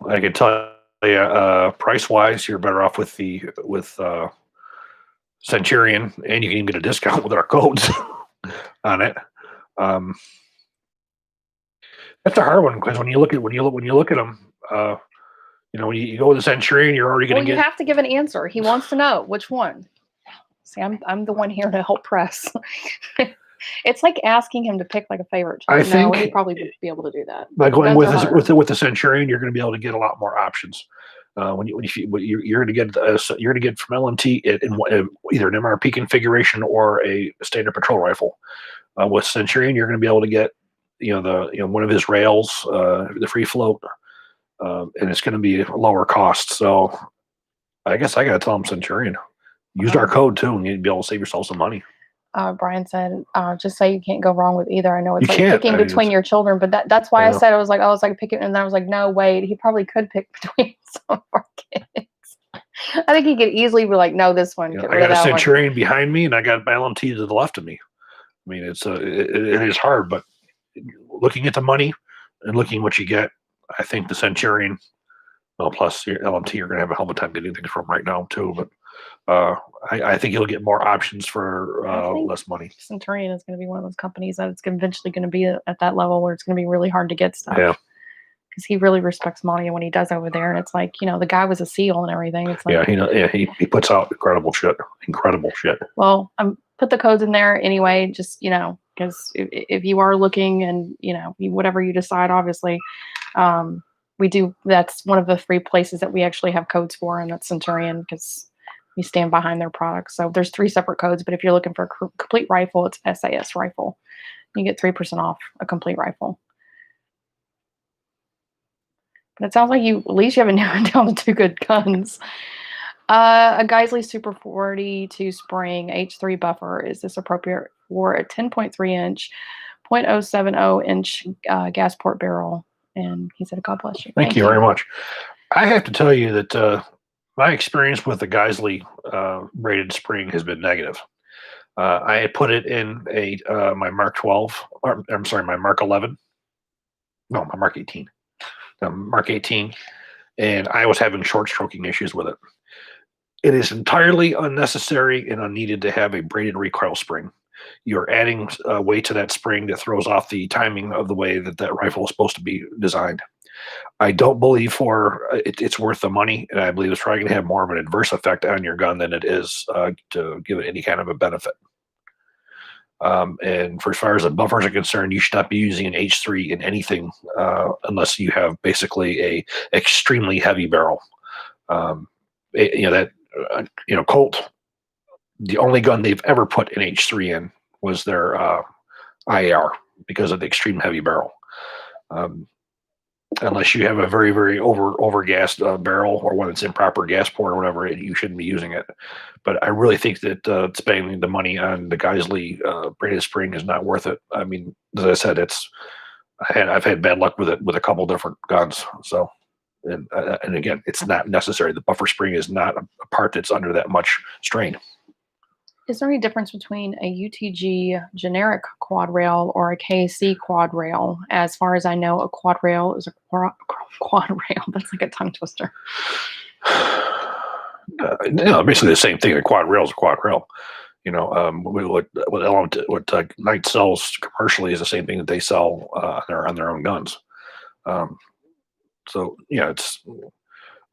[SPEAKER 1] I can tell you, price wise, you're better off with Centurion, and you can even get a discount with our codes on it. That's a hard one because when you look at them, when you go with the Centurion, you're already going to
[SPEAKER 2] Well,
[SPEAKER 1] get.
[SPEAKER 2] you have to give an answer. He wants to know which one. See, I'm the one here to help press. It's like asking him to pick like a favorite.
[SPEAKER 1] I think
[SPEAKER 2] he'd probably be able to do that.
[SPEAKER 1] By going
[SPEAKER 2] Guns are harder.
[SPEAKER 1] with the Centurion, you're going to be able to get a lot more options. You're going to get from LMT in either an MRP configuration or a standard patrol rifle. With Centurion, you're going to be able to get one of his rails, the free float, and it's going to be lower cost. So I guess I got to tell him Centurion. Use our code too, and you'd be able to save yourself some money.
[SPEAKER 2] Brian said, just say you can't go wrong with either. I know it's
[SPEAKER 1] You
[SPEAKER 2] like
[SPEAKER 1] can't.
[SPEAKER 2] picking between your children, but that's why I said I was like pick it, and then I was like, no, wait, he probably could pick between some of our kids. I think he could easily be like, no, this one.
[SPEAKER 1] I got a Centurion behind me, and I got LMT to the left of me. I mean, it is hard, but looking at the money and looking what you get, I think the Centurion, well, plus your LMT, you're going to have a hell of a time getting things from right now too. But I think you'll get more options for less money.
[SPEAKER 2] Centurion is going to be one of those companies that it's eventually going to be at that level where it's going to be really hard to get stuff.
[SPEAKER 1] Yeah.
[SPEAKER 2] Because he really respects money and what he does over there, and it's like the guy was a SEAL and everything. It's like
[SPEAKER 1] he puts out incredible shit.
[SPEAKER 2] Well, put the codes in there anyway, just because if you are looking and whatever you decide, obviously, we do. That's one of the 3 places that we actually have codes for, and that's Centurion because we stand behind their products. So there's 3 separate codes, but if you're looking for a complete rifle, it's SAS rifle. You get 3% off a complete rifle. But it sounds like at least you haven't narrowed down to 2 good guns. A Geisley Super 42 spring H3 buffer. Is this appropriate for a 10.3 inch, 0.070 inch gas port barrel? And he said, God bless you.
[SPEAKER 1] Thank you very much. I have to tell you that my experience with the Geisley braided spring has been negative. I had put it in my Mark 12, my Mark 11. No, my Mark 18. Mark 18, and I was having short stroking issues with it. It is entirely unnecessary and unneeded to have a braided recoil spring. You're adding weight to that spring that throws off the timing of the way that rifle is supposed to be designed. I don't believe it's worth the money, and I believe it's probably going to have more of an adverse effect on your gun than it is to give it any kind of a benefit. And for as far as the buffers are concerned, you should not be using an H3 in anything unless you have basically a extremely heavy barrel. Colt, the only gun they've ever put an H3 in was their IAR because of the extreme heavy barrel. Unless you have a very, very over-gassed barrel or one that's improper gas port or whatever, you shouldn't be using it. But I really think that spending the money on the Geisley braided spring is not worth it. I mean, as I said, I've had bad luck with it with a couple different guns. So, and again, it's not necessary. The buffer spring is not a part that's under that much strain.
[SPEAKER 2] Is there any difference between a UTG generic quad rail or a KC quad rail? As far as I know, a quad rail is a quad rail. That's like a tongue twister.
[SPEAKER 1] Basically the same thing. A quad rail is a quad rail. What Knight sells commercially is the same thing that they sell on their own guns.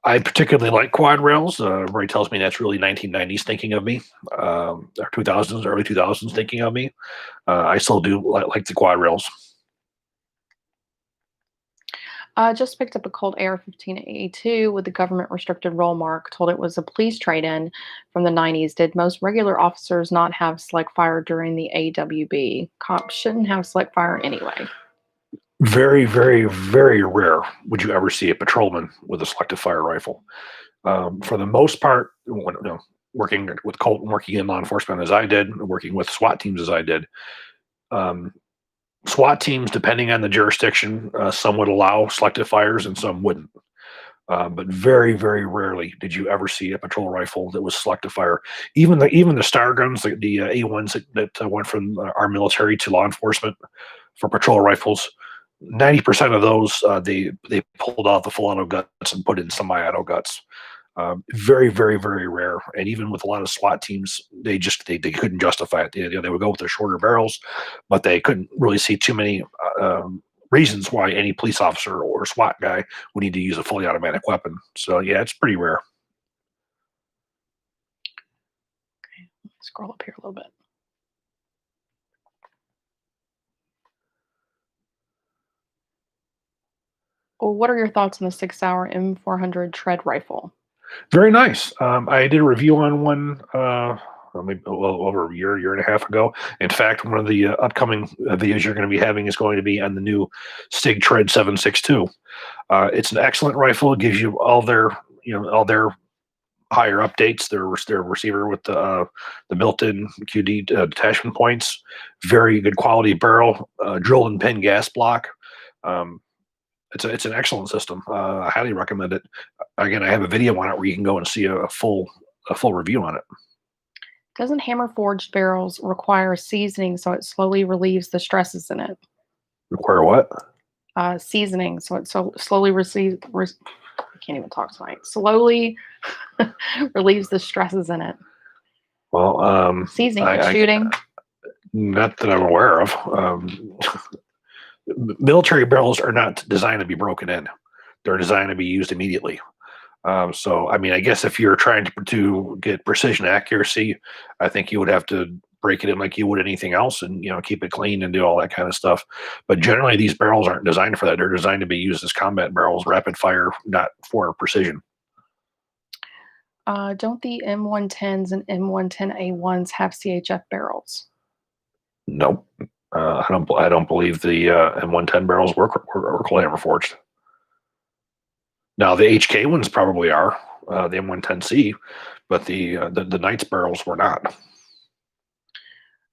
[SPEAKER 1] I particularly like quad rails. Everybody tells me that's really 1990s thinking of me, or 2000s, early 2000s thinking of me. I still do like the quad rails.
[SPEAKER 2] Just picked up a Colt AR-1582 with the government restricted roll mark. Told it was a police trade-in from the 90s. Did most regular officers not have select fire during the AWB? Cops shouldn't have select fire anyway.
[SPEAKER 1] Very, very, very rare would you ever see a patrolman with a selective fire rifle. For the most part, working with Colt and working in law enforcement as I did, working with SWAT teams as I did, um, SWAT teams, depending on the jurisdiction, some would allow selective fires and some wouldn't. But very, very rarely did you ever see a patrol rifle that was selective fire. Even the star guns, the A1s that went from our military to law enforcement for patrol rifles, 90% of those they pulled out the full auto guts and put in semi-auto guts. Very, very, very rare. And even with a lot of SWAT teams, they couldn't justify it. They would go with the shorter barrels, but they couldn't really see too many reasons why any police officer or SWAT guy would need to use a fully automatic weapon. So yeah, it's pretty rare.
[SPEAKER 2] Okay, scroll up here a little bit. Well, what are your thoughts on the 6-hour M400 tread rifle?
[SPEAKER 1] Very nice. I did a review on one maybe over a year and a half ago. In fact, one of the upcoming videos you're going to be having is going to be on the new Sig Tread 762. It's an excellent rifle. It gives you all their higher updates. Their receiver with the built-in QD detachment points. Very good quality barrel. Drill and pin gas block. It's an excellent system. I highly recommend it. Again, I have a video on it where you can go and see a full review on it.
[SPEAKER 2] Doesn't hammer forged barrels require seasoning so it slowly relieves the stresses in it?
[SPEAKER 1] Require what?
[SPEAKER 2] Seasoning so it slowly I can't even talk tonight. Slowly relieves the stresses in it.
[SPEAKER 1] Well,
[SPEAKER 2] seasoning, shooting.
[SPEAKER 1] Not that I'm aware of. Military barrels are not designed to be broken in. They're designed to be used immediately. So, I mean, I guess if you're trying to get precision accuracy, I think you would have to break it in like you would anything else and, keep it clean and do all that kind of stuff. But generally, these barrels aren't designed for that. They're designed to be used as combat barrels, rapid fire, not for precision.
[SPEAKER 2] Don't the M110s and M110A1s have CHF barrels?
[SPEAKER 1] Nope. I don't believe the M110 barrels were hammer forged. Now the HK ones probably are the M110C, but the Knights barrels were not.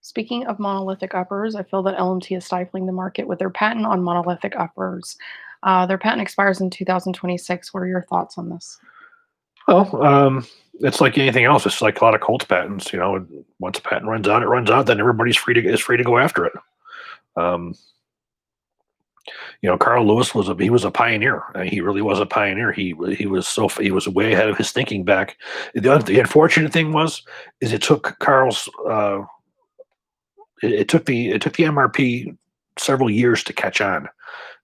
[SPEAKER 2] Speaking of monolithic uppers, I feel that LMT is stifling the market with their patent on monolithic uppers. Their patent expires in 2026. What are your thoughts on this?
[SPEAKER 1] Well, it's like anything else. It's like a lot of Colts patents. Once a patent runs out, it runs out. Then everybody's free to go after it. Carl Lewis was a pioneer. He really was a pioneer. He was way ahead of his thinking back. The unfortunate thing is it took Carl's it took the MRP several years to catch on.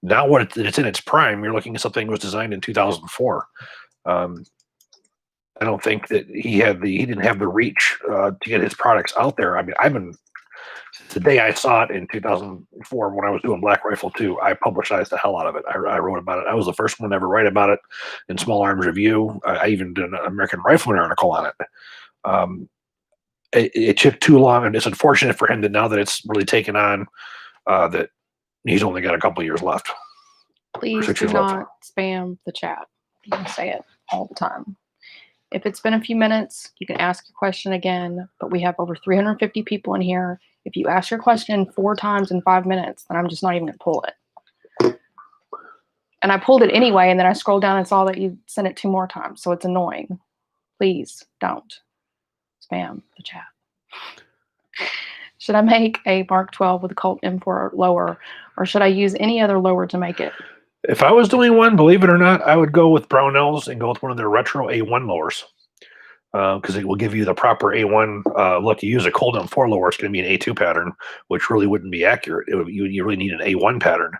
[SPEAKER 1] Now it's in its prime. You're looking at something that was designed in 2004. I don't think that he didn't have the reach to get his products out there. I mean, the day I saw it in 2004 when I was doing Black Rifle 2, I publicized the hell out of it. I wrote about it. I was the first one to ever write about it in Small Arms Review. I even did an American Rifleman article on it. It took too long, and it's unfortunate for him that now that it's really taken on, that he's only got a couple years left.
[SPEAKER 2] Please do not spam the chat. I say it all the time. If it's been a few minutes, you can ask your question again, but we have over 350 people in here. If you ask your question 4 times in 5 minutes, then I'm just not even going to pull it. And I pulled it anyway, and then I scrolled down and saw that you sent it 2 more times, so it's annoying. Please don't spam the chat. Should I make a Mark 12 with a Colt M4 lower, or should I use any other lower to make it?
[SPEAKER 1] If I was doing one, believe it or not, I would go with Brownells and go with one of their retro A1 lowers because it will give you the proper A1 look. You use a Colt M4 lower, it's going to be an A2 pattern, which really wouldn't be accurate. You really need an A1 pattern.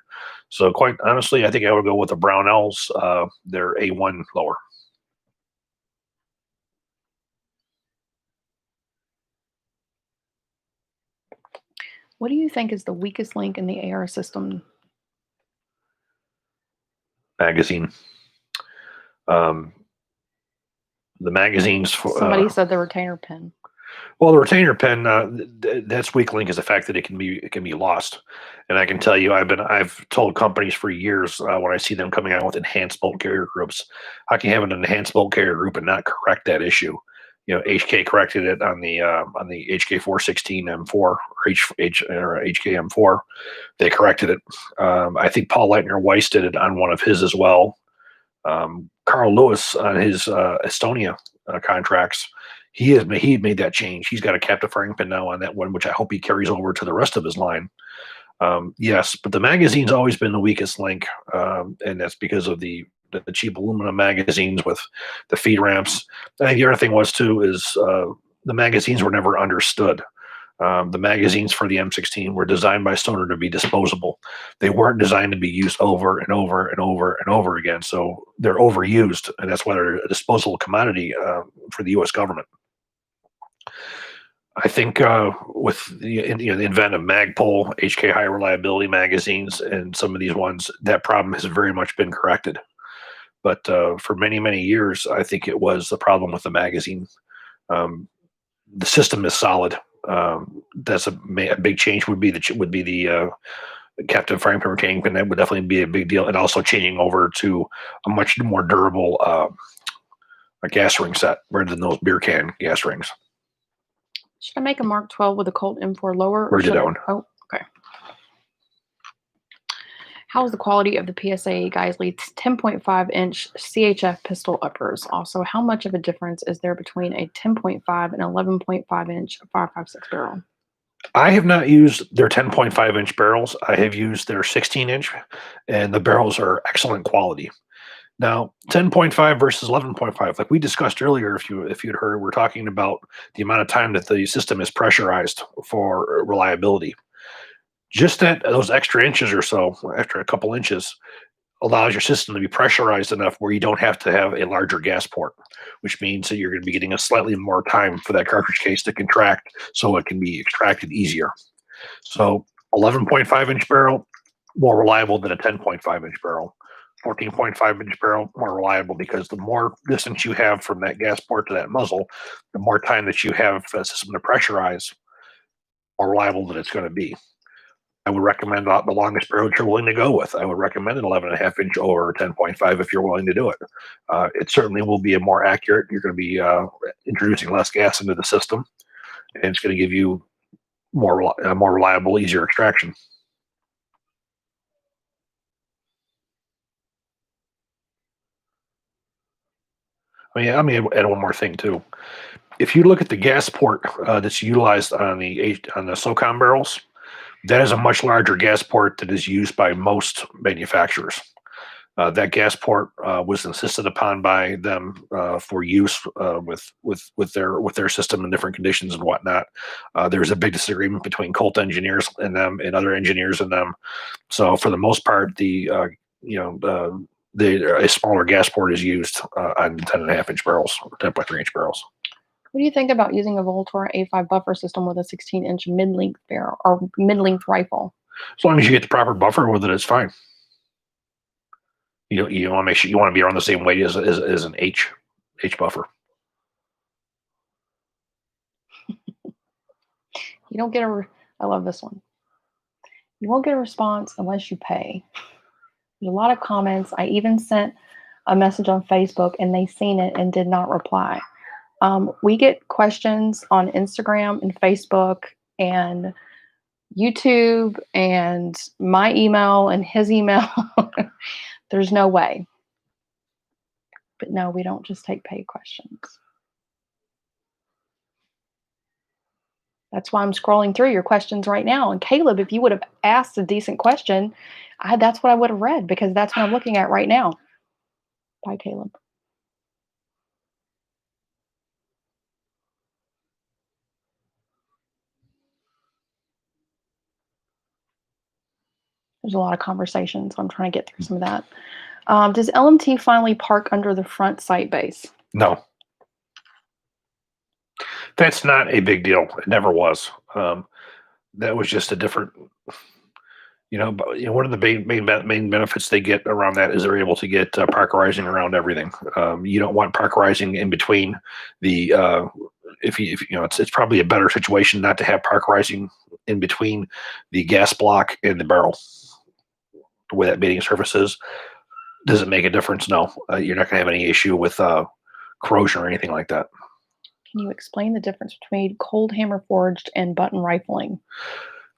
[SPEAKER 1] So quite honestly, I think I would go with the Brownells, their A1 lower.
[SPEAKER 2] What do you think is the weakest link in the AR system?
[SPEAKER 1] Magazine. Um, the magazines for
[SPEAKER 2] Somebody said the retainer pin.
[SPEAKER 1] well, the retainer pin, that's weak link is the fact that it can be lost. And I can tell you, I've told companies for years when I see them coming out with enhanced bolt carrier groups, how can you have an enhanced bolt carrier group and not correct that issue? You know, HK corrected it on the HK 416 M4 or HK M4. They corrected it. I think Paul Leitner Weiss did it on one of his as well. Carl Lewis on his Estonia contracts, he made that change. He's got a captive firing pin now on that one, which I hope he carries over to the rest of his line. Yes, but the magazine's always been the weakest link, and that's because of the cheap aluminum magazines with the feed ramps. I think the other thing was too is the magazines were never understood. The magazines for the M16 were designed by Stoner to be disposable. They weren't designed to be used over and over and over and over again. So they're overused, and that's why they're a disposable commodity for the U.S. government. I think with the invent of Magpul, HK high reliability magazines, and some of these ones, that problem has very much been corrected. But for many years, I think it was the problem with the magazine. The system is solid. That's a big change. Would be the captive firing pin retaining pin. That would definitely be a big deal, and also changing over to a much more durable a gas ring set rather than those beer can gas rings.
[SPEAKER 2] Should I make a Mark 12 with a Colt M4 lower?
[SPEAKER 1] Where did that one?
[SPEAKER 2] Oh, okay. How's the quality of the PSA Geisley 10.5-inch CHF pistol uppers? Also, how much of a difference is there between a 10.5 and 11.5-inch 5.56 barrel?
[SPEAKER 1] I have not used their 10.5-inch barrels. I have used their 16-inch, and the barrels are excellent quality. Now, 10.5 versus 11.5, like we discussed earlier, if you'd heard, we're talking about the amount of time that the system is pressurized for reliability. Just that those extra inches or so, after a couple inches, allows your system to be pressurized enough where you don't have to have a larger gas port, which means that you're going to be getting a slightly more time for that cartridge case to contract so it can be extracted easier. So 11.5-inch barrel, more reliable than a 10.5-inch barrel. 14.5-inch barrel, more reliable because the more distance you have from that gas port to that muzzle, the more time that you have for the system to pressurize, more reliable that it's going to be. I would recommend the longest barrel you're willing to go with. I would recommend an 11.5-inch over 10.5 if you're willing to do it. It certainly will be a more accurate. You're going to be introducing less gas into the system, and it's going to give you more reliable, easier extraction. I mean, add one more thing too. If you look at the gas port that's utilized on the SOCOM barrels, that is a much larger gas port that is used by most manufacturers. That gas port was insisted upon by them for use with their system in different conditions and whatnot. There's a big disagreement between Colt engineers and them and other engineers and them. So for the most part, a smaller gas port is used on 10.5-inch barrels or 10.3-inch barrels.
[SPEAKER 2] What do you think about using a Voltor A5 buffer system with a 16-inch mid-length barrel or mid-length rifle?
[SPEAKER 1] As long as you get the proper buffer with it, it's fine. You want to make sure you want to be around the same weight as an H buffer.
[SPEAKER 2] You don't get I love this one. You won't get a response unless you pay. There's a lot of comments. I even sent a message on Facebook and they seen it and did not reply. We get questions on Instagram and Facebook and YouTube and my email and his email. There's no way. But no, we don't just take paid questions. That's why I'm scrolling through your questions right now. And Caleb, if you would have asked a decent question, that's what I would have read because that's what I'm looking at right now. Bye, Caleb. There's a lot of conversations. So I'm trying to get through some of that. Does LMT finally park under the front sight base?
[SPEAKER 1] No. That's not a big deal. It never was. that was just a different, but one of the main benefits they get around that is they're able to get parkerizing around everything. You don't want parkerizing in between the it's probably a better situation not to have parkerizing in between the gas block and the barrel. The way that mating surface is, does it make a difference? No, you're not going to have any issue with corrosion or anything like that.
[SPEAKER 2] Can you explain the difference between cold hammer forged and button rifling?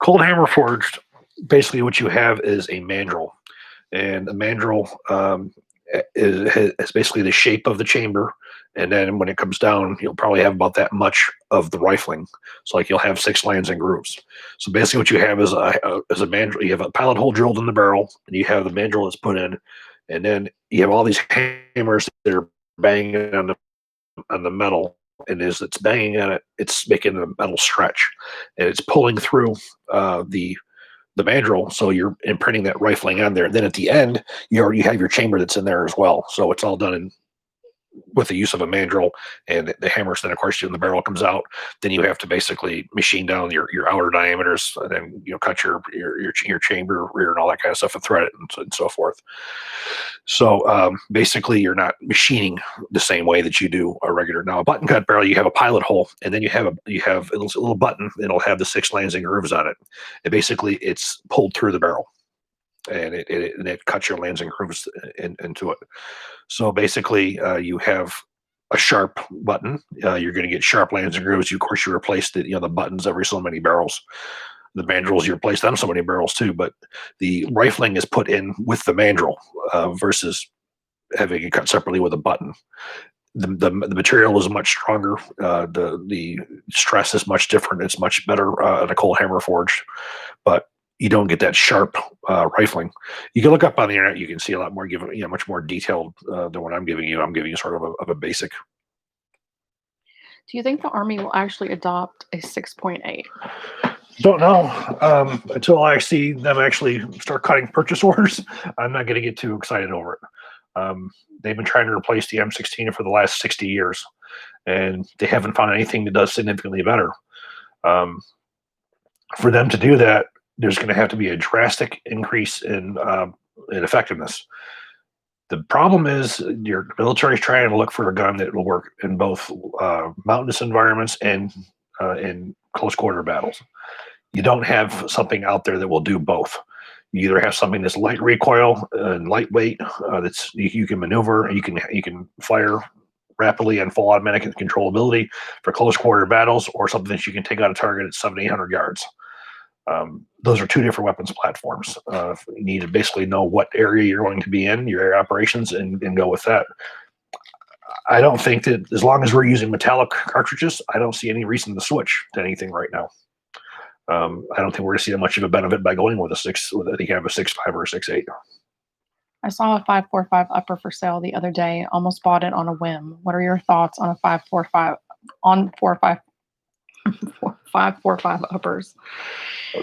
[SPEAKER 1] Cold hammer forged, basically what you have is a mandrel, and the mandrel is basically the shape of the chamber, and then when it comes down, you'll probably have about that much of the rifling. So like you'll have 6 lands and grooves. So basically what you have is a mandrel. You have a pilot hole drilled in the barrel, and you have the mandrel that's put in, and then you have all these hammers that are banging on the metal, and as it's banging on it, it's making the metal stretch, and it's pulling through the mandrel, so you're imprinting that rifling on there. And then at the end, you already have your chamber that's in there as well. So it's all done with the use of a mandrel, and the hammers. Then of course, when the barrel comes out, then you have to basically machine down your outer diameters, and then cut your chamber rear and all that kind of stuff, and thread it and so forth. So basically, you're not machining the same way that you do a regular. Now, a button cut barrel, you have a pilot hole, and then you have a little button. It'll have the 6 lands and grooves on it. And basically, it's pulled through the barrel, and it cuts your lands and grooves into it. So basically, you have a sharp button. You're going to get sharp lands and grooves. Of course, you replace the buttons every so many barrels. The mandrels, you replace them so many barrels too, but the rifling is put in with the mandrel versus having it cut separately with a button. The material is much stronger. The stress is much different. It's much better on a cold hammer forged, but you don't get that sharp rifling. You can look up on the internet. You can see a lot more, much more detailed than what I'm giving you. I'm giving you sort of a basic.
[SPEAKER 2] Do you think the Army will actually adopt a 6.8?
[SPEAKER 1] Don't know until I see them actually start cutting purchase orders. I'm not going to get too excited over it. They've been trying to replace the M16 for the last 60 years, and they haven't found anything that does significantly better. For them to do that, there's going to have to be a drastic increase in effectiveness. The problem is your military is trying to look for a gun that will work in both mountainous environments and in close quarter battles. You don't have something out there that will do both. You either have something that's light recoil and lightweight, that's you can maneuver, and you can fire rapidly and full automatic controllability for close quarter battles, or something that you can take out a target at 700-800 yards. Those are 2 different weapons platforms. You need to basically know what area you're going to be in, your area operations, and go with that. I don't think that as long as we're using metallic cartridges, I don't see any reason to switch to anything right now. I don't think we're going to see much of a benefit by going with I think you have a 6.5 or a 6.8.
[SPEAKER 2] I saw a 5.45 upper for sale the other day. Almost bought it on a whim. What are your thoughts on a 5.45 on 5.45 uppers?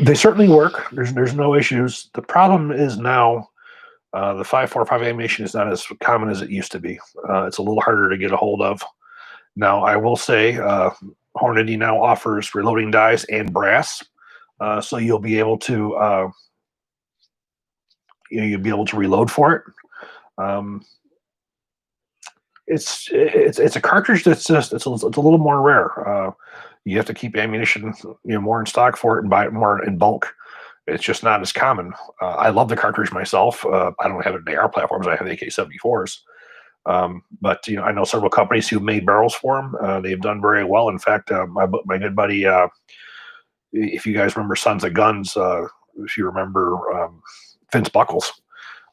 [SPEAKER 1] They certainly work. There's no issues. The problem is now the 5.45 ammunition is not as common as it used to be. It's a little harder to get a hold of. Now, I will say Hornady now offers reloading dies and brass, so you'll be able to reload for it. It's a cartridge that's just it's a little more rare. You have to keep ammunition more in stock for it and buy it more in bulk. It's just not as common. I love the cartridge myself. I don't have it in AR platforms. I have AK-74s. But I know several companies who made barrels for them. They've done very well. In fact, my good buddy, if you guys remember Sons of Guns, if you remember Vince Buckles,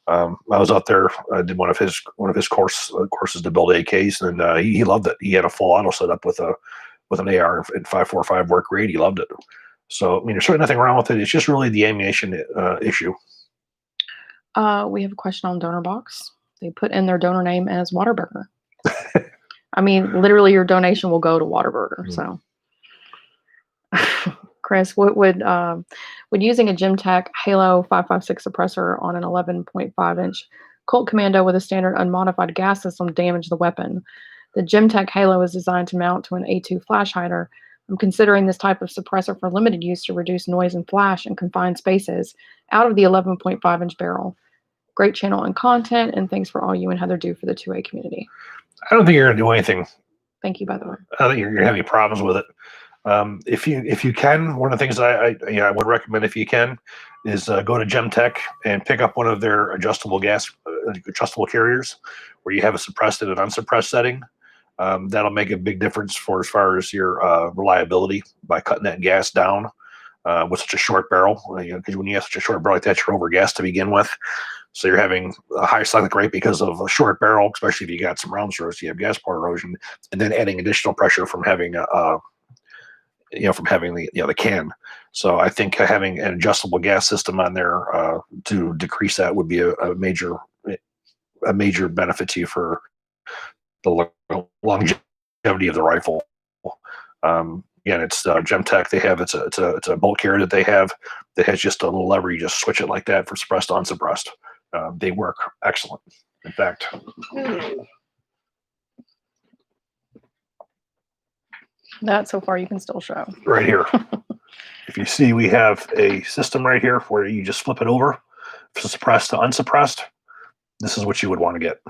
[SPEAKER 1] I was out there. I did one of his courses to build AKs, and he loved it. He had a full auto set up with an AR at 5.45 work great. He loved it. So there's certainly nothing wrong with it. It's just really the ammunition issue.
[SPEAKER 2] We have a question on Donor Box. They put in their donor name as Waterburger. Literally, your donation will go to Waterburger. So, Chris, what would using a Gemtech Halo 5.56 suppressor on an 11.5-inch Colt Commando with a standard unmodified gas system damage the weapon? The Gemtech Halo is designed to mount to an A2 flash hider. I'm considering this type of suppressor for limited use to reduce noise and flash in confined spaces out of the 11.5-inch barrel. Great channel and content, and thanks for all you and Heather do for the 2A community.
[SPEAKER 1] I don't think you're going to do anything.
[SPEAKER 2] Thank you, by the way.
[SPEAKER 1] I don't think you're going to have any problems with it. If you can, one of the things I would recommend if you can is go to Gemtech and pick up one of their adjustable carriers where you have a suppressed and an unsuppressed setting. That'll make a big difference for as far as your reliability by cutting that gas down with such a short barrel. Because when you have such a short barrel like that, you're over gas to begin with. So you're having a high cyclic rate because of a short barrel, especially if you got some round throws, you have gas pore erosion, and then adding additional pressure from having the can. So I think having an adjustable gas system on there to decrease that would be a major benefit to you for the longevity of the rifle. Again, it's Gemtech. They have it's a bolt carrier that they have that has just a little lever. You just switch it like that for suppressed to unsuppressed. They work excellent. In fact,
[SPEAKER 2] that so far you can still show
[SPEAKER 1] right here. If you see, we have a system right here where you just flip it over from suppressed to unsuppressed. This is what you would want to get.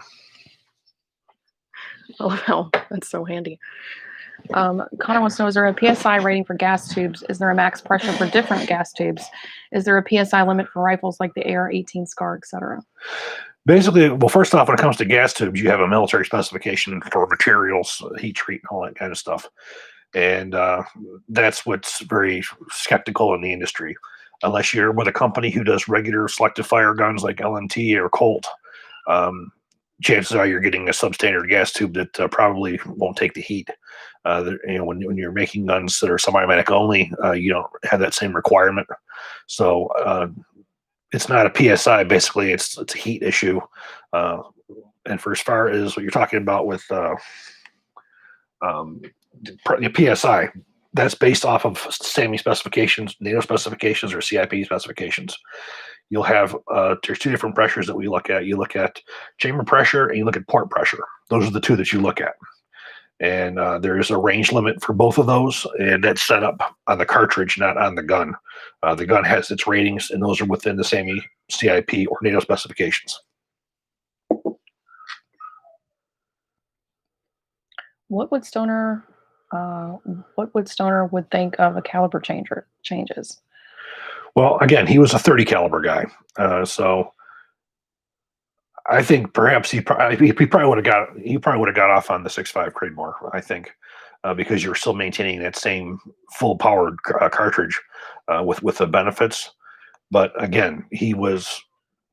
[SPEAKER 2] Oh, well, that's so handy. Connor wants to know, is there a PSI rating for gas tubes? Is there a max pressure for different gas tubes? Is there a PSI limit for rifles like the AR-18 SCAR, etc.?
[SPEAKER 1] Basically, well, first off, when it comes to gas tubes, you have a military specification for materials, heat treat, and all that kind of stuff. And that's what's very skeptical in the industry. Unless you're with a company who does regular selective fire guns like LMT or Colt, chances are you're getting a substandard gas tube that probably won't take the heat. When you're making guns that are semi-automatic only, you don't have that same requirement. So it's not a PSI. Basically, it's a heat issue. And for as far as what you're talking about with the PSI, that's based off of SAMI specifications, NATO specifications, or CIP specifications. You'll have there's two different pressures that we look at. You look at chamber pressure and you look at port pressure. Those are the two that you look at. And there is a range limit for both of those, and that's set up on the cartridge, not on the gun. The gun has its ratings, and those are within the SAMI, CIP, or NATO specifications.
[SPEAKER 2] What would Stoner would think of a caliber changes?
[SPEAKER 1] Well, again, he was a 30 caliber guy, so I think perhaps he probably would have got off on the 6.5 Creedmoor. I think because you're still maintaining that same full powered cartridge with the benefits. But again, most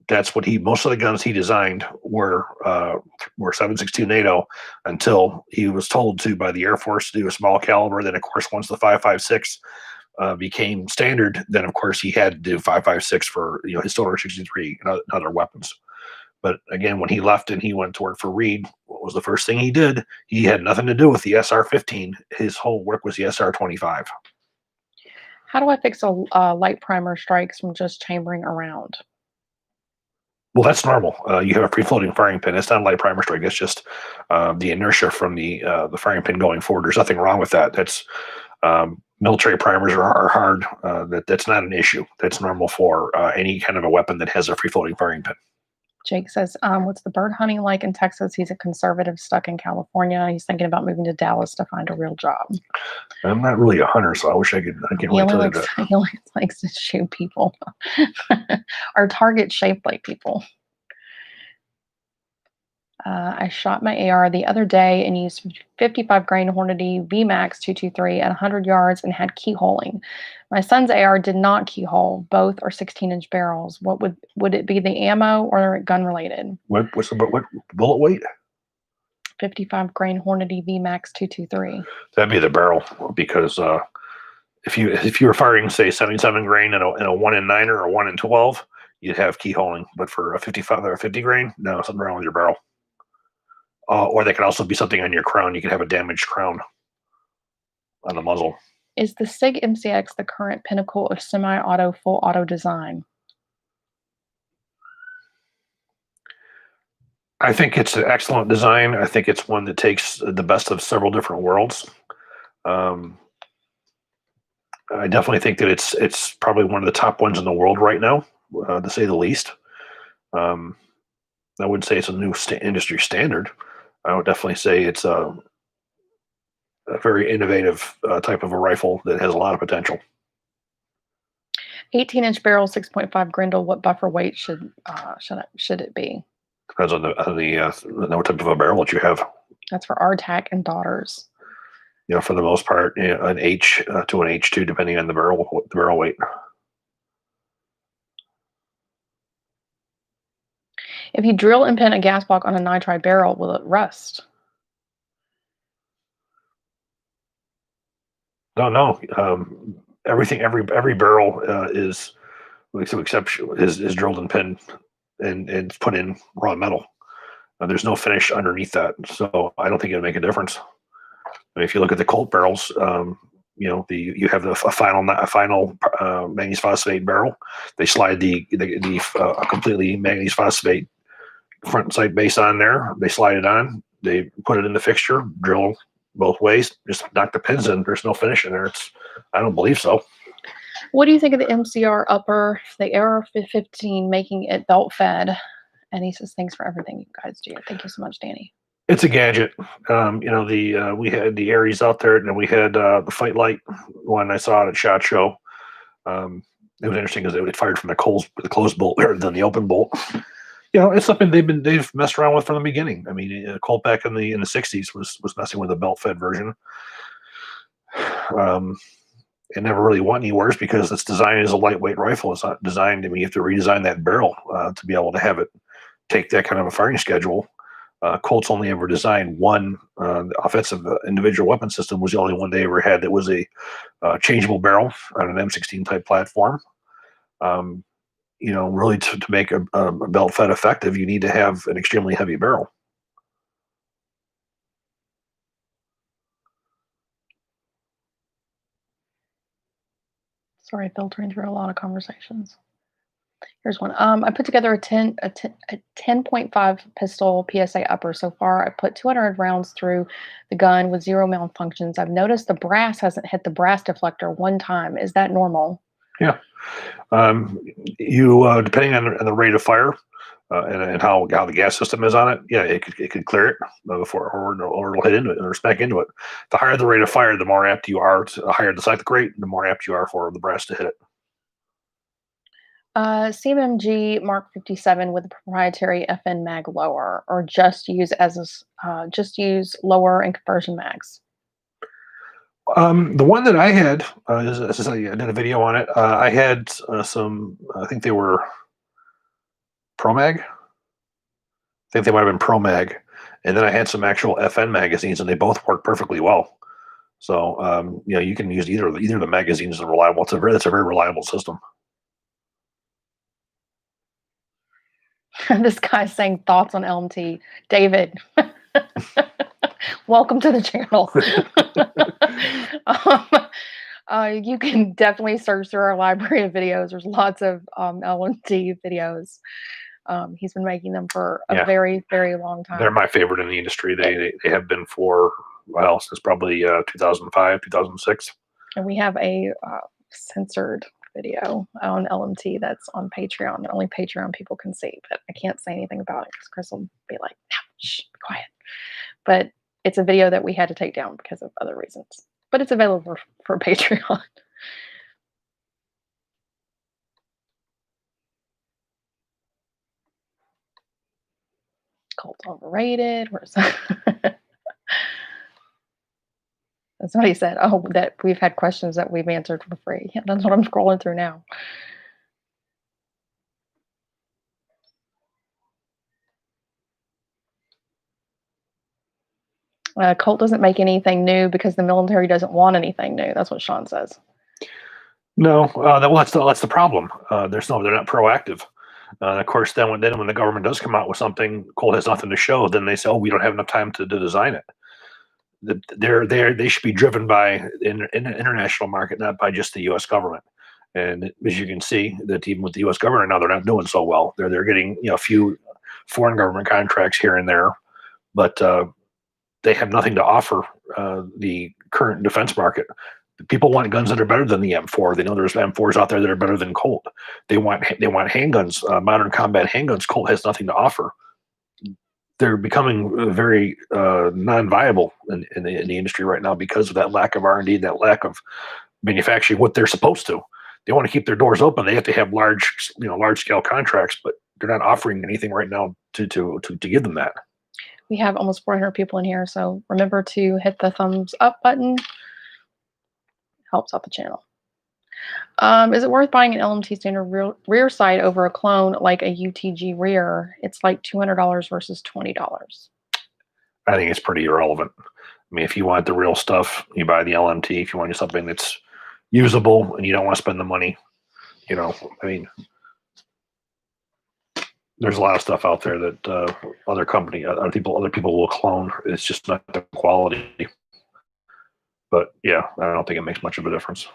[SPEAKER 1] of the guns he designed were 7.62 NATO until he was told to by the Air Force to do a small caliber. Then, of course, once the 5.56 became standard, then of course he had to do 5.56 for his Stoner 63 and other weapons. But again, when he left and he went to work for Reed, what was the first thing he did? He had nothing to do with the SR-15. His whole work was the SR-25.
[SPEAKER 2] How do I fix a light primer strikes from just chambering around?
[SPEAKER 1] Well, that's normal. You have a free-floating firing pin. It's not a light primer strike. It's just the inertia from the firing pin going forward. There's nothing wrong with that. That's military primers are hard. That's not an issue. That's normal for any kind of a weapon that has a free-floating firing pin.
[SPEAKER 2] Jake says, what's the bird hunting like in Texas? He's a conservative stuck in California. He's thinking about moving to Dallas to find a real job.
[SPEAKER 1] I'm not really a hunter, so I wish I could. I can't wait till that.
[SPEAKER 2] He only likes to shoot people or target shaped like people. I shot my AR the other day and used 55 grain Hornady VMAX 223 at 100 yards and had keyholing. My son's AR did not keyhole. Both are 16-inch barrels. What would it be, the ammo or gun related?
[SPEAKER 1] What's what bullet weight?
[SPEAKER 2] 55 grain Hornady VMAX 223.
[SPEAKER 1] That'd be the barrel, because if you were firing, say, 77 grain in a 1-in-9 or a 1-in-12, you'd have keyholing. But for a 55 or a 50 grain, no, something wrong with your barrel. Or they can also be something on your crown. You can have a damaged crown on the muzzle.
[SPEAKER 2] Is the Sig MCX the current pinnacle of semi-auto, full auto design?
[SPEAKER 1] I think it's an excellent design. I think it's one that takes the best of several different worlds. I definitely think that it's probably one of the top ones in the world right now, to say the least. Um, I wouldn't say it's a new industry standard. I would definitely say it's a very innovative type of a rifle that has a lot of potential.
[SPEAKER 2] 18-inch barrel, 6.5 Grendel. What buffer weight should it be?
[SPEAKER 1] Depends on what type of a barrel that you have.
[SPEAKER 2] That's for RTAC and daughters.
[SPEAKER 1] For the most part, an H to an H2, depending on the barrel weight.
[SPEAKER 2] If you drill and pin a gas block on a nitride barrel, will it rust?
[SPEAKER 1] No. Every barrel is, with some exception, is drilled and pinned and it's put in raw metal. There's no finish underneath that, so I don't think it'll make a difference. I mean, if you look at the Colt barrels, you have a final manganese phosphate barrel. They slide the completely manganese phosphate front and side base on there. They slide it on. They put it in the fixture, drill both ways, just knock the pins in. There's no finish in there. I don't believe so.
[SPEAKER 2] What do you think of the MCR upper, the AR-15, making it belt fed? And he says, thanks for everything you guys do. Thank you so much, Danny.
[SPEAKER 1] It's a gadget. We had the Aries out there, and then we had the Fight Light one I saw at SHOT Show. It was interesting because it fired from the closed bolt rather than the open bolt. It's something they've messed around with from the beginning. I mean, Colt back in the '60s was messing with a belt fed version. It never really went anywhere because it's designed as a lightweight rifle. It's not designed. I mean, you have to redesign that barrel to be able to have it take that kind of a firing schedule. Colt's only ever designed one offensive individual weapon system. Was the only one they ever had that was a changeable barrel on an M16 type platform. Really to make a belt fed effective, you need to have an extremely heavy barrel.
[SPEAKER 2] Sorry, filtering through a lot of conversations. Here's one. I put together a 10.5 pistol PSA upper. So far, I put 200 rounds through the gun with 0 malfunctions. I've noticed the brass hasn't hit the brass deflector one time. Is that normal?
[SPEAKER 1] Yeah. Depending on the rate of fire and how the gas system is on it, yeah, it could clear it before or it'll hit into it or spec into it. The higher the rate of fire, the more apt you are. The higher the cyclic rate, the more apt you are for the brass to hit it.
[SPEAKER 2] CMMG Mark 57 with a proprietary FN mag lower, or just use lower and conversion mags.
[SPEAKER 1] The one that I had, I did a video on it. I had some, I think they were Pro Mag. I think they might have been Pro Mag. And then I had some actual FN magazines, and they both work perfectly well. So, you can use either of the magazines are reliable. It's a very reliable system.
[SPEAKER 2] This guy's saying thoughts on LMT. David, welcome to the channel. You can definitely search through our library of videos. There's lots of LMT videos. He's been making them for a very, very long time.
[SPEAKER 1] They're my favorite in the industry. They have been for, since probably 2005, 2006.
[SPEAKER 2] And we have a censored video on LMT that's on Patreon that only Patreon people can see, but I can't say anything about it because Chris will be like, no, shh, be quiet. But it's a video that we had to take down because of other reasons, but it's available for Patreon. Colt overrated. Where's that? Somebody said, oh, that we've had questions that we've answered for free. Yeah, that's what I'm scrolling through now. Colt doesn't make anything new because the military doesn't want anything new. That's what Sean says.
[SPEAKER 1] No, that's the problem. They're not proactive. Of course, then when the government does come out with something, Colt has nothing to show. Then they say, oh, we don't have enough time to design it. They should be driven by in the international market, not by just the U.S. government. And as you can see, that even with the U.S. government now, they're not doing so well. They're getting a few foreign government contracts here and there, but they have nothing to offer the current defense market. People want guns that are better than the M4. They know there's M4s out there that are better than Colt. They want handguns, modern combat handguns. Colt has nothing to offer. They're becoming very non-viable in the industry right now because of that lack of R&D, that lack of manufacturing what they're supposed to. They want to keep their doors open. They have to have large scale contracts, but they're not offering anything right now to give them that.
[SPEAKER 2] We have almost 400 people in here, so remember to hit the thumbs up button. Helps out the channel. Is it worth buying an LMT standard rear sight over a clone like a UTG rear? It's like $200 versus $20.
[SPEAKER 1] I think it's pretty irrelevant. I mean, if you want the real stuff, you buy the LMT. If you want something that's usable and you don't want to spend the money, I mean, there's a lot of stuff out there that other people will clone. It's just not the quality. But yeah, I don't think it makes much of a difference.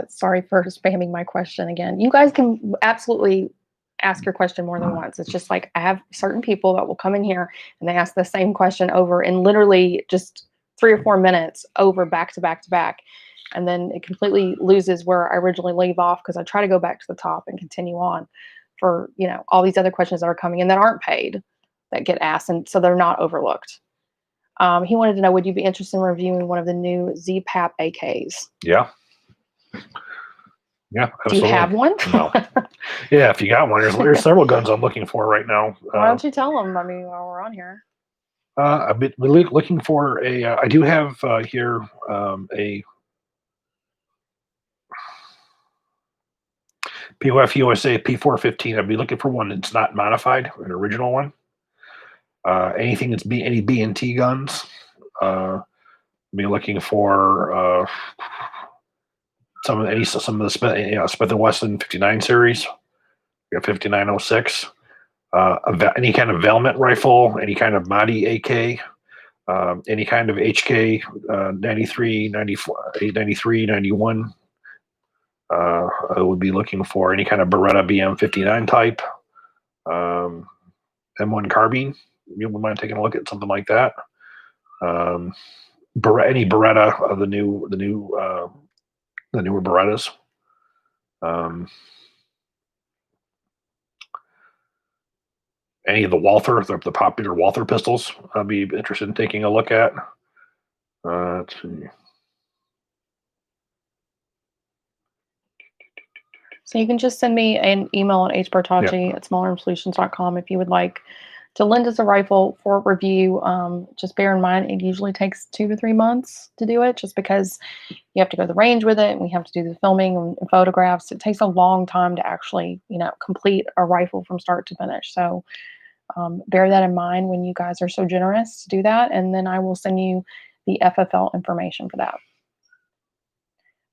[SPEAKER 2] Sorry for spamming my question again. You guys can absolutely ask your question more than once. It's just like I have certain people that will come in here and they ask the same question over in literally just 3 or 4 minutes over back to back to back. And then it completely loses where I originally leave off because I try to go back to the top and continue on for, all these other questions that are coming in that aren't paid that get asked. And so they're not overlooked. He wanted to know, would you be interested in reviewing one of the new ZPAP AKs?
[SPEAKER 1] Yeah. Yeah, absolutely.
[SPEAKER 2] Do you have one?
[SPEAKER 1] No. Yeah, if you got one, there's several guns I'm looking for right now.
[SPEAKER 2] Why don't you tell them? I mean, while we're on here.
[SPEAKER 1] I've been looking for a. I do have here a POF USA P415. I'd be looking for one that's not modified, an original one. Anything that's any B&T guns. Be looking for some of the Smith & Wesson 59 series. We got 5906. Any kind of Valmet rifle, any kind of Modi AK, any kind of HK 93, 94, 93, 91. I would be looking for any kind of Beretta BM59 type, M1 carbine. You wouldn't mind taking a look at something like that. Any Beretta of the newer Berettas. Any of the Walther, the popular Walther pistols, I'd be interested in taking a look at. Let's see.
[SPEAKER 2] So you can just send me an email at hbartacci@smallarmsolutions.com if you would like to lend us a rifle for review. Just bear in mind, it usually takes 2 to 3 months to do it, just because you have to go to the range with it, and we have to do the filming and photographs. It takes a long time to actually, complete a rifle from start to finish. So bear that in mind when you guys are so generous to do that, and then I will send you the FFL information for that.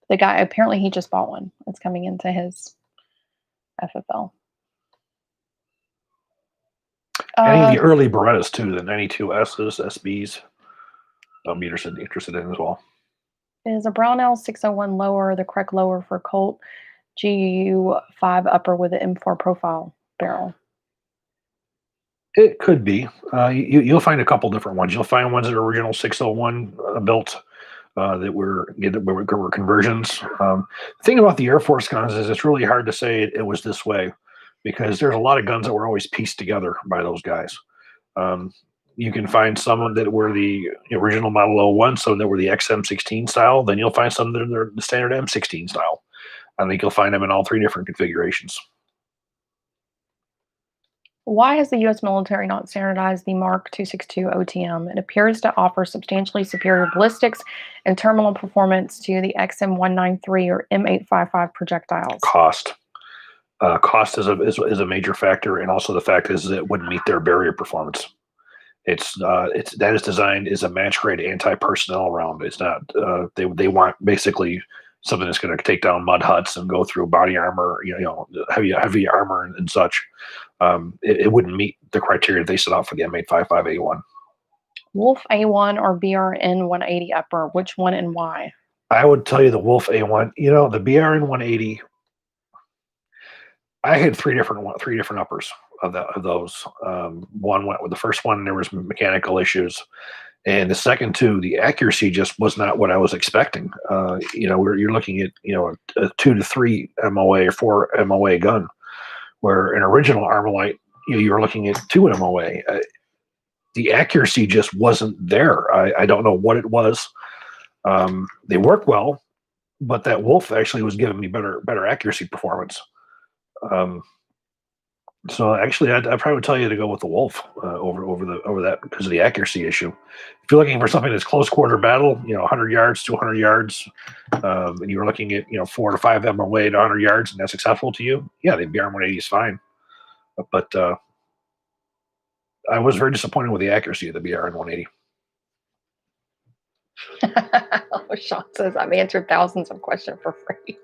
[SPEAKER 2] The guy, apparently he just bought one. It's coming into his FFL.
[SPEAKER 1] Any of the early Berettas too, the 92Ss, SBs, I'll be interested in as well.
[SPEAKER 2] Is a Brownell 601 lower the correct lower for Colt GU 5 upper with an M4 profile barrel?
[SPEAKER 1] It could be. You'll find a couple different ones. You'll find ones that are original 601 built. That were conversions. The thing about the Air Force guns is it's really hard to say it was this way, because there's a lot of guns that were always pieced together by those guys. You can find some that were the original Model 01, some that were the XM16 style. Then you'll find some that are the standard M16 style. I think you'll find them in all 3 different configurations.
[SPEAKER 2] Why has the U.S. military not standardized the Mark 262 OTM? It appears to offer substantially superior ballistics and terminal performance to the XM193 or M855 projectiles.
[SPEAKER 1] Cost. Cost is a major factor, and also the fact is that it wouldn't meet their barrier performance. That is designed as a match grade anti-personnel round. It's not. They want basically something that's going to take down mud huts and go through body armor, heavy armor and such. It wouldn't meet the criteria they set out for the M855A1.
[SPEAKER 2] Wolf A1 or BRN 180 upper, which one and why?
[SPEAKER 1] I would tell you the Wolf A1. The BRN 180. I had three different uppers of those. One went with the first one. There was mechanical issues, And the second two, the accuracy just was not what I was expecting. You're looking at a 2 to 3 MOA or 4 MOA gun, where an original Armalite, you're looking at 2 MOA. The accuracy just wasn't there. I don't know what it was. They work well, but that Wolf actually was giving me better accuracy performance. So actually, I'd probably tell you to go with the Wolf over that because of the accuracy issue. If you're looking for something that's close quarter battle, 100 yards, 200 yards, and you're looking at 4 to 5 MOA to 100 yards, and that's acceptable to you, yeah, the BR-180 is fine. But I was very disappointed with the accuracy of the BR-180.
[SPEAKER 2] Sean says, I've answered thousands of questions for free.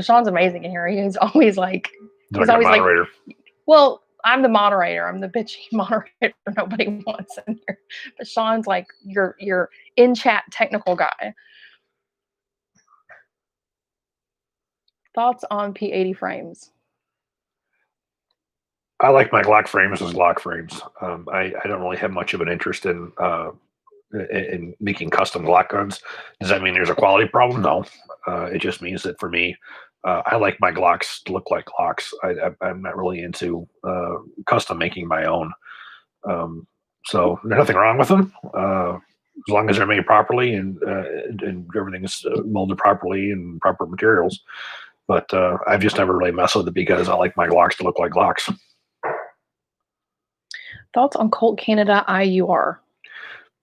[SPEAKER 2] Sean's amazing in here. He's always like,
[SPEAKER 1] he's always moderator.
[SPEAKER 2] Well, I'm the moderator. I'm the bitchy moderator nobody wants in here. But Sean's like your in chat technical guy. Thoughts on P80 frames?
[SPEAKER 1] I like my Glock frames as Glock frames. I don't really have much of an interest in making custom Glock guns. Does that mean there's a quality problem? No. It just means that for me, I like my Glocks to look like Glocks. I'm not really into custom making my own. So there's nothing wrong with them as long as they're made properly and everything is molded properly and proper materials. But I've just never really messed with it because I like my Glocks to look like Glocks.
[SPEAKER 2] Thoughts on Colt Canada IUR?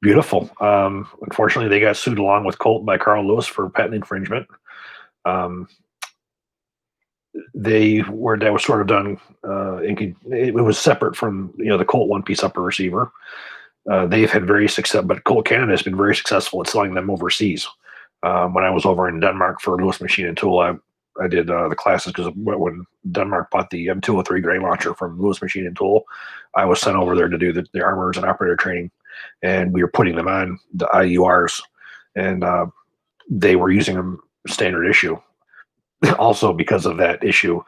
[SPEAKER 1] Beautiful. Unfortunately, they got sued along with Colt by Carl Lewis for patent infringement. That was sort of done. It was separate from the Colt one-piece upper receiver. They've had very success, but Colt Canada has been very successful at selling them overseas. When I was over in Denmark for Lewis Machine and Tool, I did the classes because when Denmark bought the M203 grain launcher from Lewis Machine and Tool, I was sent over there to do the armors and operator training, and we were putting them on the IURs, and they were using them standard issue. Also, because of that issue,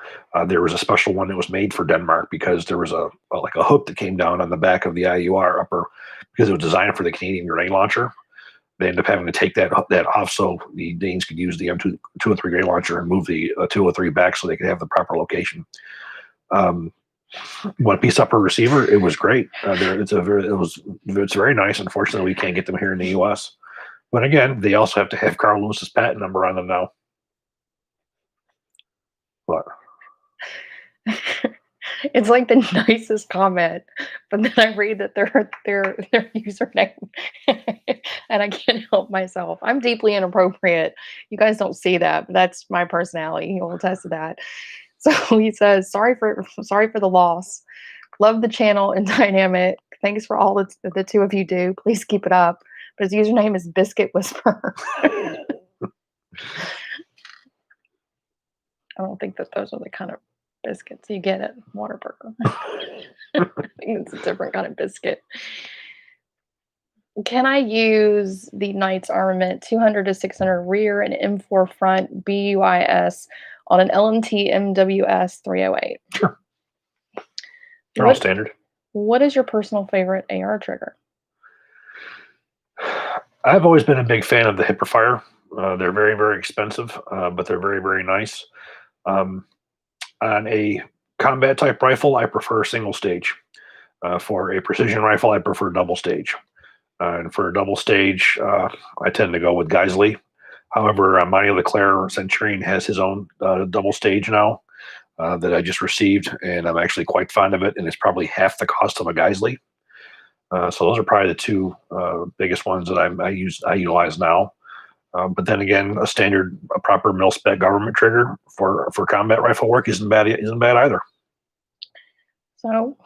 [SPEAKER 1] there was a special one that was made for Denmark because there was a hook that came down on the back of the IUR upper because it was designed for the Canadian grain launcher. They ended up having to take that off so the Danes could use the M203 grain launcher and move the 203 back so they could have the proper location. One piece upper receiver, it was great. It's very nice. Unfortunately, we can't get them here in the U.S. But again, they also have to have Carl Lewis's patent number on them now. What?
[SPEAKER 2] It's like the nicest comment, but then I read that their username, and I can't help myself. I'm deeply inappropriate. You guys don't see that, but that's my personality. He will attest to that. So he says, "Sorry for the loss. Love the channel and dynamic. Thanks for all the two of you do. Please keep it up." But his username is Biscuit Whisperer. I don't think that those are the kind of biscuits you get at Whataburger. I think it's a different kind of biscuit. Can I use the Knight's Armament 200 to 600 rear and M4 front BUIS on an LMT MWS 308?
[SPEAKER 1] Sure. They're all standard.
[SPEAKER 2] What is your personal favorite AR trigger?
[SPEAKER 1] I've always been a big fan of the Hipperfire. They're very, very expensive, but they're very, very nice. On a combat type rifle, I prefer single stage. For a precision rifle, I prefer double stage. And for a double stage, I tend to go with Geisley. However, Monty Leclerc Centurion has his own double stage now that I just received, and I'm actually quite fond of it, and it's probably half the cost of a Geisley. So those are probably the two biggest ones that I utilize now. But then again, a proper mil-spec government trigger for combat rifle work isn't bad either.
[SPEAKER 2] So